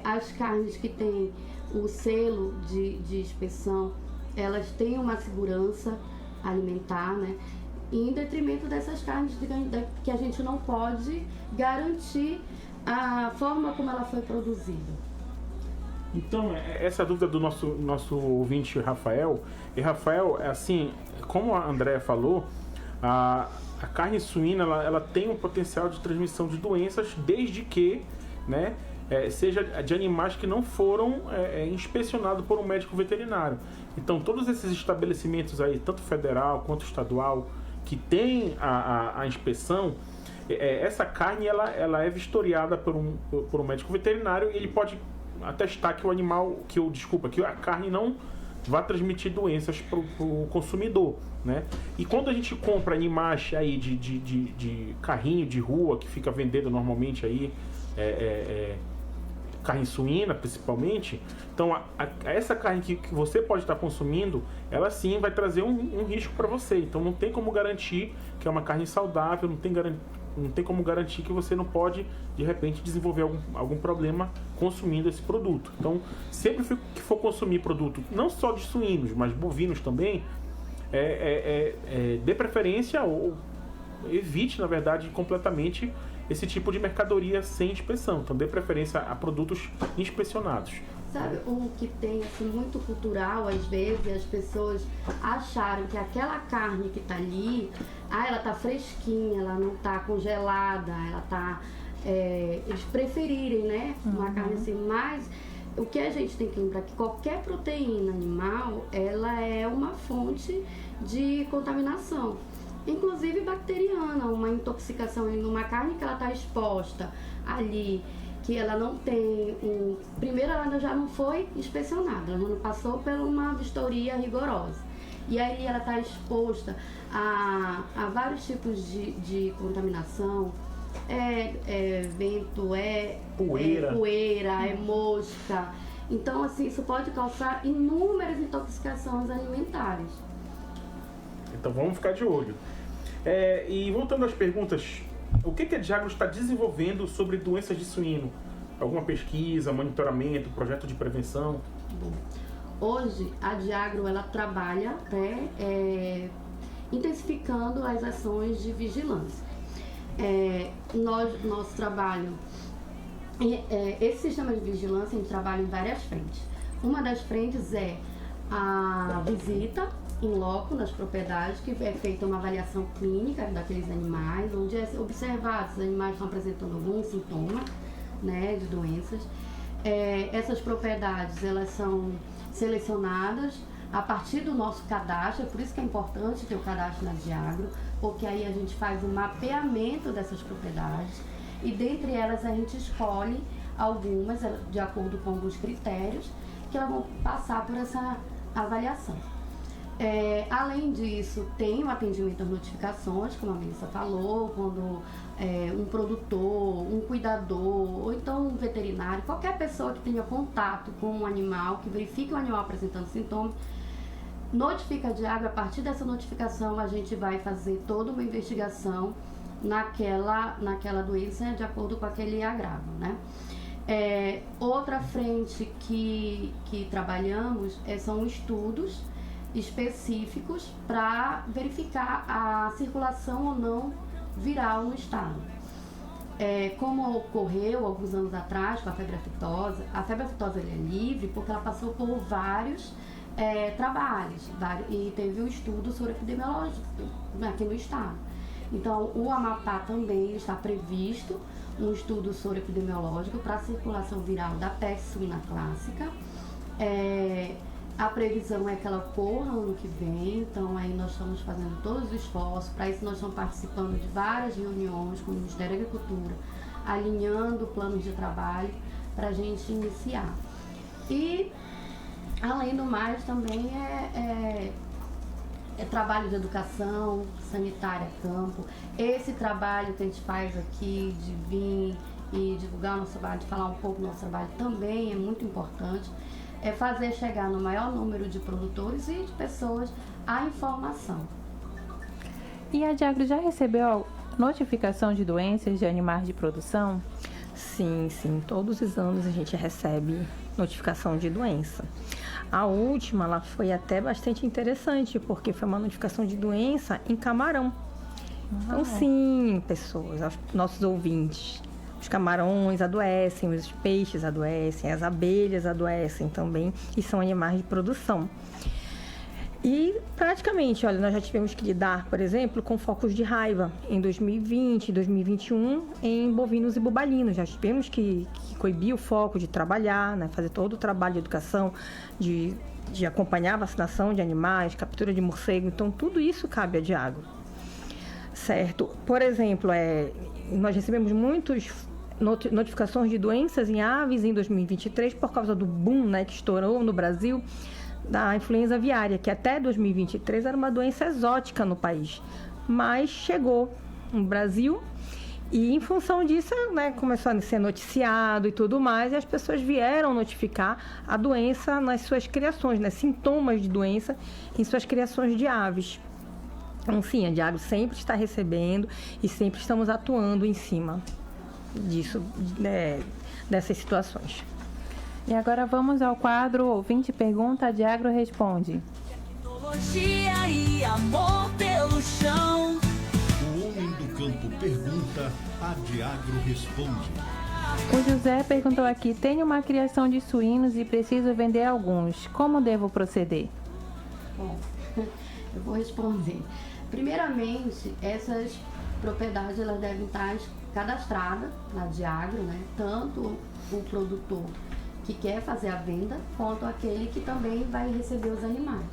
As carnes que têm o selo de inspeção, elas têm uma segurança alimentar, né? Em detrimento dessas carnes que a gente não pode garantir a forma como ela foi produzida. Então, essa dúvida do nosso ouvinte Rafael, e Rafael, assim, como a Andréa falou, a carne suína ela tem um potencial de transmissão de doenças, desde que, né, seja de animais que não foram inspecionados por um médico veterinário. Então, todos esses estabelecimentos aí, tanto federal quanto estadual, que tem a inspeção, essa carne ela é vistoriada por um médico veterinário, e ele pode atestar que o animal, que a carne não vai transmitir doenças para o consumidor, né? E quando a gente compra animais aí de carrinho de rua, que fica vendendo normalmente aí, carne suína principalmente, então essa carne que você pode estar consumindo, ela sim vai trazer um risco para você. Então não tem como garantir que é uma carne saudável, não tem não tem como garantir que você não pode, de repente, desenvolver algum problema consumindo esse produto. Então, sempre que for consumir produto, não só de suínos, mas bovinos também, dê preferência ou evite, na verdade, completamente esse tipo de mercadoria sem inspeção. Então, dê preferência a produtos inspecionados. Sabe o que tem assim, muito cultural, às vezes, as pessoas acharam que aquela carne que tá ali, ela tá fresquinha, ela não tá congelada, ela tá... eles preferirem, né? Uma carne assim, mas o que a gente tem que lembrar é que qualquer proteína animal, ela é uma fonte de contaminação, inclusive bacteriana, uma intoxicação em uma carne que ela tá exposta ali, que ela não tem primeiro, ela já não foi inspecionada, ela não passou por uma vistoria rigorosa. E aí ela está exposta a vários tipos de contaminação, vento, poeira, mosca. Então, assim, isso pode causar inúmeras intoxicações alimentares. Então vamos ficar de olho. E voltando às perguntas, o que a Diagro está desenvolvendo sobre doenças de suíno? Alguma pesquisa, monitoramento, projeto de prevenção? Bom, hoje a Diagro ela trabalha intensificando as ações de vigilância. Nosso trabalho, esse sistema de vigilância, a gente trabalha em várias frentes. Uma das frentes é a visita em loco nas propriedades, que é feita uma avaliação clínica daqueles animais, onde é observado se os animais estão apresentando algum sintoma, né, de doenças. Essas propriedades, elas são selecionadas a partir do nosso cadastro, por isso que é importante ter o cadastro na Diagro, porque aí a gente faz um mapeamento dessas propriedades e dentre elas a gente escolhe algumas, de acordo com alguns critérios, que elas vão passar por essa avaliação. Além disso, tem o atendimento às notificações, como a Melissa falou, quando um produtor, um cuidador, ou então um veterinário, qualquer pessoa que tenha contato com um animal, que verifique o animal apresentando sintomas, notifica a Diagro. A partir dessa notificação, a gente vai fazer toda uma investigação naquela doença, de acordo com aquele agravo, né? Outra frente que trabalhamos são estudos específicos para verificar a circulação ou não viral no estado. Como ocorreu alguns anos atrás com a febre aftosa, ela é livre porque ela passou por vários trabalhos e teve um estudo sobre epidemiológico aqui no estado. Então, o Amapá também está previsto um estudo sobre epidemiológico para a circulação viral da peste suína clássica. A previsão é que ela ocorra ano que vem, então aí nós estamos fazendo todos os esforços. Para isso nós estamos participando de várias reuniões com o Ministério da Agricultura, alinhando planos de trabalho para a gente iniciar. E, além do mais, também é trabalho de educação sanitária a campo. Esse trabalho que a gente faz aqui de vir e divulgar o nosso trabalho, de falar um pouco do nosso trabalho, também é muito importante. Fazer chegar no maior número de produtores e de pessoas a informação. E a Diagro já recebeu notificação de doenças de animais de produção? Sim. Todos os anos a gente recebe notificação de doença. A última, ela foi até bastante interessante, porque foi uma notificação de doença em camarão. Então, sim, pessoas, nossos ouvintes, os camarões adoecem, os peixes adoecem, as abelhas adoecem também, e são animais de produção. E praticamente, olha, nós já tivemos que lidar, por exemplo, com focos de raiva em 2020 e 2021 em bovinos e bubalinos. Já tivemos que coibir o foco de trabalhar, né, fazer todo o trabalho de educação, de acompanhar a vacinação de animais, captura de morcego. Então, tudo isso cabe à Diagro, certo? Por exemplo, nós recebemos muitas notificações de doenças em aves em 2023 por causa do boom, né, que estourou no Brasil, da influenza aviária, que até 2023 era uma doença exótica no país, mas chegou no Brasil e, em função disso, né, começou a ser noticiado e tudo mais, e as pessoas vieram notificar a doença nas suas criações, né, sintomas de doença em suas criações de aves. Então, sim, a Diagro sempre está recebendo e sempre estamos atuando em cima disso, dessas situações. E agora vamos ao quadro Ouvinte Pergunta, a Diagro Responde. Tecnologia e amor pelo chão. O homem do campo pergunta, a Diagro responde. O José perguntou aqui: tenho uma criação de suínos e preciso vender alguns. Como devo proceder? Bom, eu vou responder. Primeiramente, essas propriedades elas devem estar cadastradas na Diagro, né? Tanto o produtor que quer fazer a venda, quanto aquele que também vai receber os animais.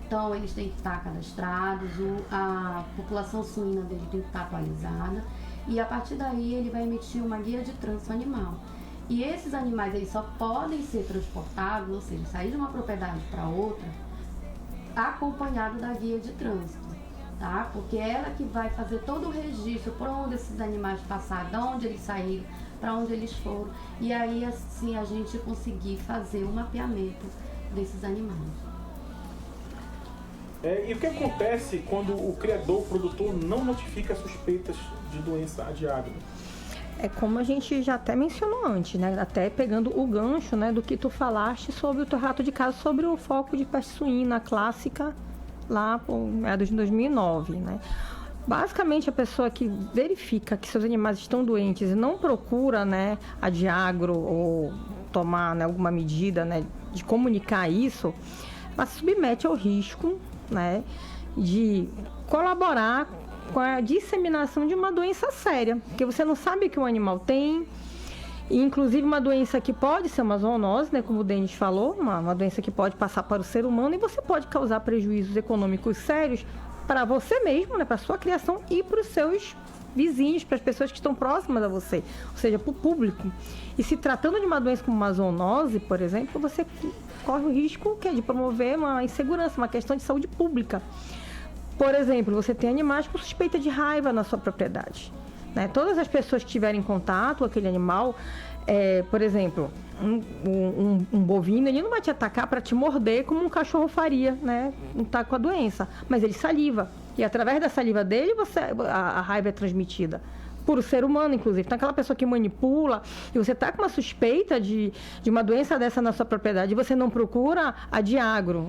Então, eles têm que estar cadastrados, a população suína dele tem que estar atualizada, e a partir daí ele vai emitir uma guia de trânsito animal. E esses animais aí só podem ser transportados, ou seja, sair de uma propriedade para outra, acompanhado da guia de trânsito, tá? Porque é ela que vai fazer todo o registro, por onde esses animais passaram, de onde eles saíram, para onde eles foram, e aí assim a gente conseguir fazer o mapeamento desses animais. E o que acontece quando o criador, o produtor, não notifica suspeitas de doença à Diagro? É como a gente já até mencionou antes, né? Até pegando o gancho, né, do que tu falaste sobre o teu relato de caso sobre o foco de peste suína clássica lá de 2009, né? Basicamente, a pessoa que verifica que seus animais estão doentes e não procura, né, a Diagro ou tomar, né, alguma medida, né, de comunicar isso, ela se submete ao risco, né, de colaborar com a disseminação de uma doença séria, porque você não sabe o que o animal tem, e inclusive uma doença que pode ser uma zoonose, né, como o Denis falou, uma doença que pode passar para o ser humano, e você pode causar prejuízos econômicos sérios para você mesmo, né, para a sua criação e para os seus vizinhos, para as pessoas que estão próximas a você, ou seja, para o público. E se tratando de uma doença como uma zoonose, por exemplo, você corre o risco de promover uma insegurança, uma questão de saúde pública. Por exemplo, você tem animais com suspeita de raiva na sua propriedade, né? Todas as pessoas que tiverem contato com aquele animal, por exemplo, um bovino, ele não vai te atacar para te morder como um cachorro faria, né? Não está com a doença, mas ele saliva. E através da saliva dele, a raiva é transmitida por o ser humano, inclusive. Então, aquela pessoa que manipula, e você está com uma suspeita de uma doença dessa na sua propriedade, e você não procura a Diagro,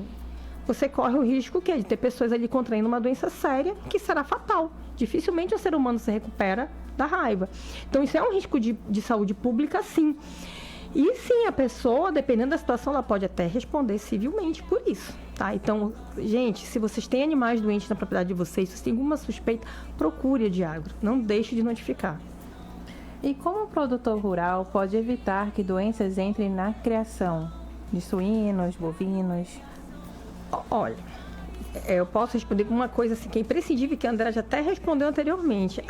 você corre o risco de ter pessoas ali contraindo uma doença séria que será fatal. Dificilmente o ser humano se recupera da raiva. Então, isso é um risco de saúde pública, sim. E sim, a pessoa, dependendo da situação, ela pode até responder civilmente por isso, tá? Então, gente, se vocês têm animais doentes na propriedade de vocês, se vocês têm alguma suspeita, procure a Diagro. Não deixe de notificar. E como o produtor rural pode evitar que doenças entrem na criação de suínos, bovinos? Olha, eu posso responder com uma coisa assim, que é imprescindível, que a André já até respondeu anteriormente.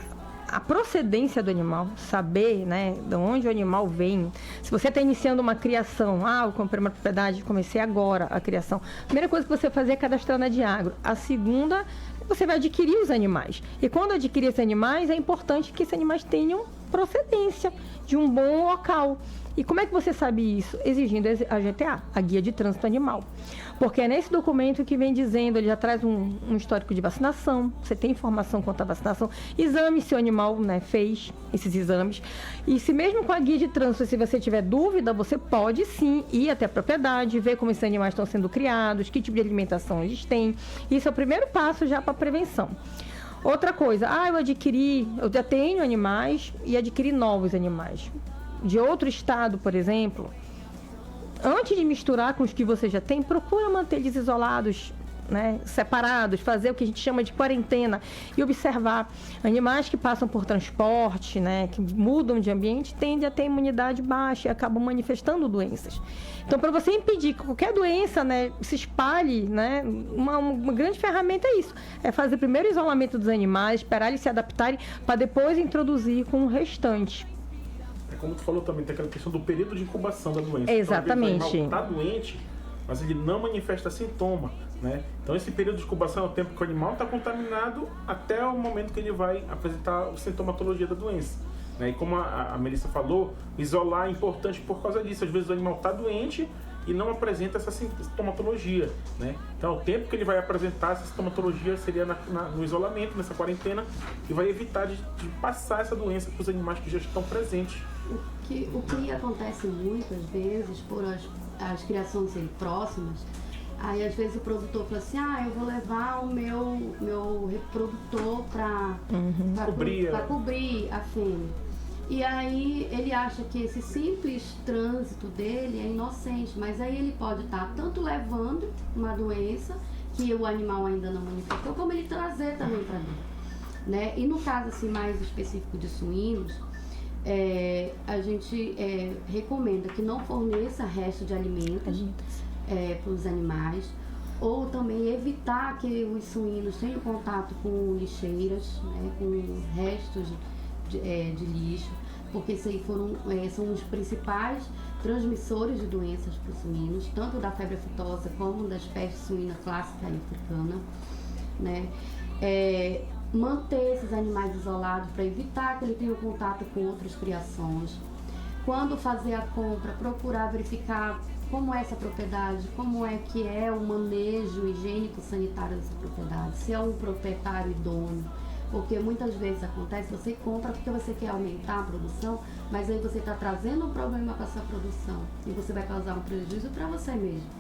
A procedência do animal, saber, né, de onde o animal vem. Se você está iniciando uma criação, eu comprei uma propriedade, comecei agora a criação. A primeira coisa que você vai fazer é cadastrar na Diagro. A segunda, você vai adquirir os animais. E quando adquirir esses animais, é importante que esses animais tenham procedência de um bom local. E como é que você sabe isso? Exigindo a GTA, a Guia de Trânsito Animal. Porque é nesse documento que vem dizendo, ele já traz um histórico de vacinação, você tem informação quanto à vacinação, exame se o animal, né, fez esses exames. E se mesmo com a Guia de Trânsito, se você tiver dúvida, você pode sim ir até a propriedade, ver como esses animais estão sendo criados, que tipo de alimentação eles têm. Isso é o primeiro passo já para a prevenção. Outra coisa, eu já tenho animais e adquiri novos animais de outro estado, por exemplo. Antes de misturar com os que você já tem, procura manter eles isolados, né, separados, fazer o que a gente chama de quarentena e observar. Animais que passam por transporte, né, que mudam de ambiente, tendem a ter imunidade baixa e acabam manifestando doenças. Então, para você impedir que qualquer doença, né, se espalhe, né, uma grande ferramenta é isso. É fazer primeiro o isolamento dos animais, esperar eles se adaptarem, para depois introduzir com o restante. Como tu falou também, tem aquela questão do período de incubação da doença. Exatamente. Então, o animal está doente, mas ele não manifesta sintoma, né? Então, esse período de incubação é o tempo que o animal está contaminado até o momento que ele vai apresentar a sintomatologia da doença, né? E como a Melissa falou, isolar é importante por causa disso. Às vezes o animal está doente e não apresenta essa sintomatologia, né? Então, o tempo que ele vai apresentar essa sintomatologia seria no isolamento, nessa quarentena, e vai evitar de passar essa doença para os animais que já estão presentes. O que acontece muitas vezes, por as criações serem próximas, aí às vezes o produtor fala assim, eu vou levar o meu reprodutor para cobrir a fêmea. E aí ele acha que esse simples trânsito dele é inocente, mas aí ele pode estar tanto levando uma doença que o animal ainda não manifestou, como ele trazer também para dentro, né? E no caso assim, mais específico de suínos, a gente recomenda que não forneça resto de alimentos para os animais, ou também evitar que os suínos tenham contato com lixeiras, né, com restos de lixo, porque isso aí são os principais transmissores de doenças para os suínos, tanto da febre aftosa como das pestes suína clássica e africana, né? Manter esses animais isolados para evitar que ele tenha contato com outras criações. Quando fazer a compra, procurar verificar como é essa propriedade, como é que é o manejo higiênico-sanitário dessa propriedade, se é um proprietário idôneo. Porque muitas vezes acontece, você compra porque você quer aumentar a produção, mas aí você está trazendo um problema para a sua produção e você vai causar um prejuízo para você mesmo.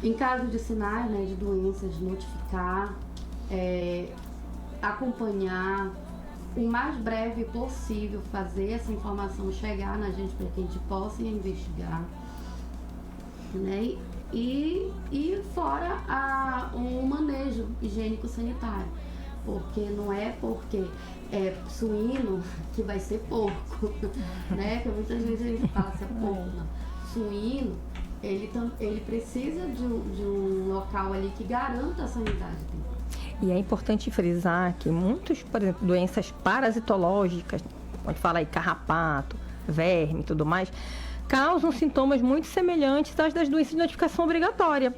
Em caso de sinais, né, de doenças, notificar, acompanhar, o mais breve possível, fazer essa informação chegar na gente para que a gente possa investigar, né? E fora o manejo higiênico-sanitário, porque não é porque é suíno que vai ser porco, né? Que muitas vezes a gente passa porco, não. Suíno, ele precisa de um local ali que garanta a sanidade dele. E é importante frisar que muitos, por exemplo, doenças parasitológicas, quando fala aí carrapato, verme e tudo mais, causam sintomas muito semelhantes às das doenças de notificação obrigatória.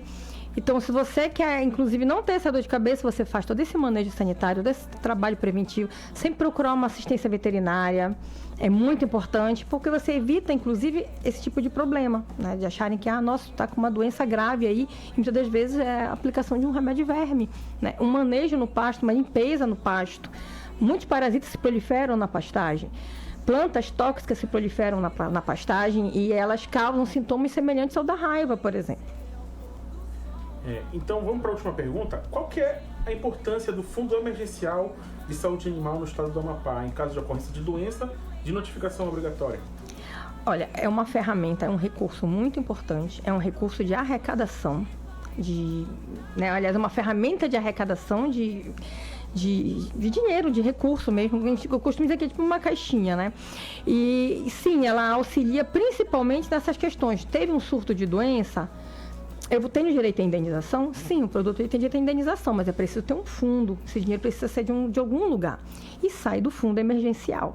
Então, se você quer, inclusive, não ter essa dor de cabeça, você faz todo esse manejo sanitário, desse trabalho preventivo, sempre procurar uma assistência veterinária. É muito importante, porque você evita, inclusive, esse tipo de problema, né? De acharem que, nossa, está com uma doença grave aí, e muitas das vezes é a aplicação de um remédio de verme, né? Um manejo no pasto, uma limpeza no pasto. Muitos parasitas se proliferam na pastagem. Plantas tóxicas se proliferam na pastagem e elas causam sintomas semelhantes ao da raiva, por exemplo. Então, vamos para a última pergunta. Qual que é a importância do Fundo Emergencial de Saúde Animal no estado do Amapá, em caso de ocorrência de doença, de notificação obrigatória? Olha, é uma ferramenta, é um recurso muito importante, é um recurso de arrecadação, aliás, é uma ferramenta de arrecadação de dinheiro, de recurso mesmo. Eu costumo dizer que é tipo uma caixinha, né? E sim, ela auxilia principalmente nessas questões. Teve um surto de doença, eu tenho direito à indenização? Sim, o produtor tem direito à indenização, mas é preciso ter um fundo. Esse dinheiro precisa ser de algum lugar. E sai do fundo emergencial.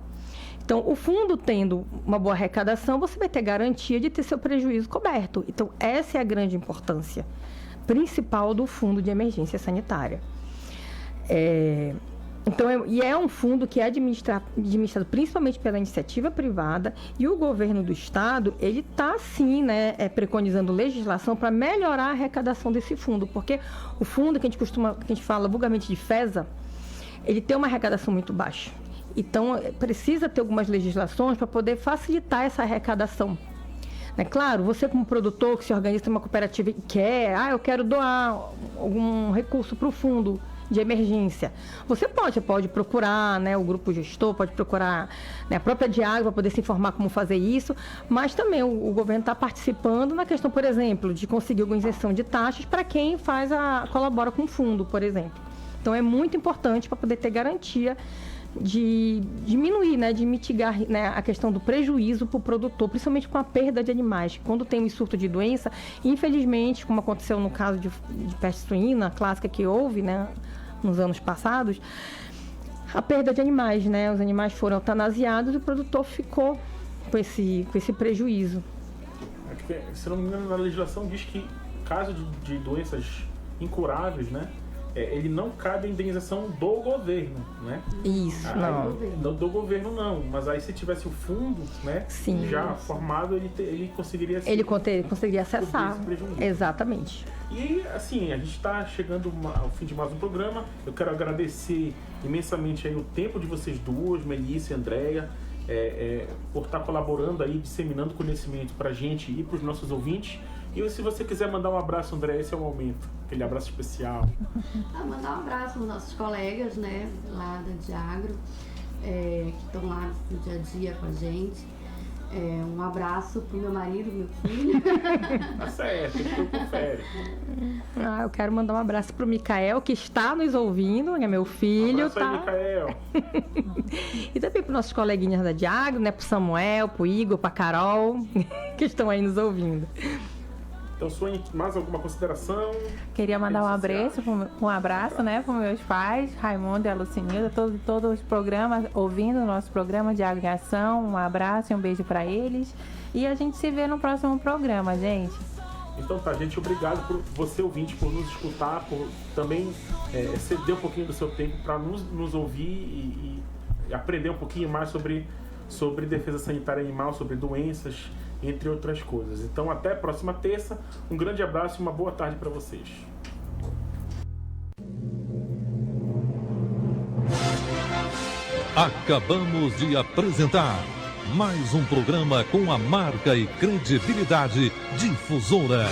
Então, o fundo tendo uma boa arrecadação, você vai ter garantia de ter seu prejuízo coberto. Então, essa é a grande importância principal do fundo de emergência sanitária. E é um fundo que é administrado principalmente pela iniciativa privada, e o governo do estado, ele está sim, preconizando legislação para melhorar a arrecadação desse fundo, porque o fundo que a gente fala vulgarmente de FESA, ele tem uma arrecadação muito baixa. Então, precisa ter algumas legislações para poder facilitar essa arrecadação. Claro, você como produtor que se organiza em uma cooperativa e quer, eu quero doar algum recurso para o fundo de emergência. Você pode procurar, o grupo gestor, pode procurar a própria Diagro para poder se informar como fazer isso, mas também o governo está participando na questão, por exemplo, de conseguir alguma isenção de taxas para quem colabora com o fundo, por exemplo. Então, é muito importante para poder ter garantia de diminuir, de mitigar a questão do prejuízo para o produtor, principalmente com a perda de animais. Quando tem um surto de doença, infelizmente, como aconteceu no caso de peste suína clássica que houve, nos anos passados, a perda de animais, os animais foram eutanasiados e o produtor ficou com esse prejuízo. Se não me engano, a legislação diz que caso de doenças incuráveis, ele não cabe a indenização do governo, né? Isso, não. Do governo não, mas aí se tivesse o fundo, né? Sim. Já formado, ele conseguiria... Ele conseguiria acessar, exatamente. E assim, a gente está chegando ao fim de mais um programa. Eu quero agradecer imensamente aí o tempo de vocês duas, Melissa e Andréia, por estar colaborando aí, disseminando conhecimento pra gente e pros nossos ouvintes. E se você quiser mandar um abraço, André, esse é o momento, aquele abraço especial. Mandar um abraço aos nossos colegas, né, lá da Diagro, que estão lá no dia a dia com a gente. Um abraço pro meu marido, meu filho. Tá certo, eu confere. Eu quero mandar um abraço pro Micael, que está nos ouvindo, é meu filho. Um abraço aí, Micael. E também para nossos coleguinhas da Diagro, né, pro Samuel, pro Igor, pra Carol, que estão aí nos ouvindo. Então, Suene, mais alguma consideração? Queria mandar um abraço, né, para meus pais, Raimundo e a Lucinilda, todos os programas, ouvindo o nosso programa de Agregação. Um abraço e um beijo para eles. E a gente se vê no próximo programa, gente. Então tá, gente, obrigado por você, ouvinte, por nos escutar, por também ceder um pouquinho do seu tempo para nos ouvir e aprender um pouquinho mais sobre defesa sanitária animal, sobre doenças, entre outras coisas. Então, até a próxima terça. Um grande abraço e uma boa tarde para vocês. Acabamos de apresentar mais um programa com a marca e credibilidade Difusora.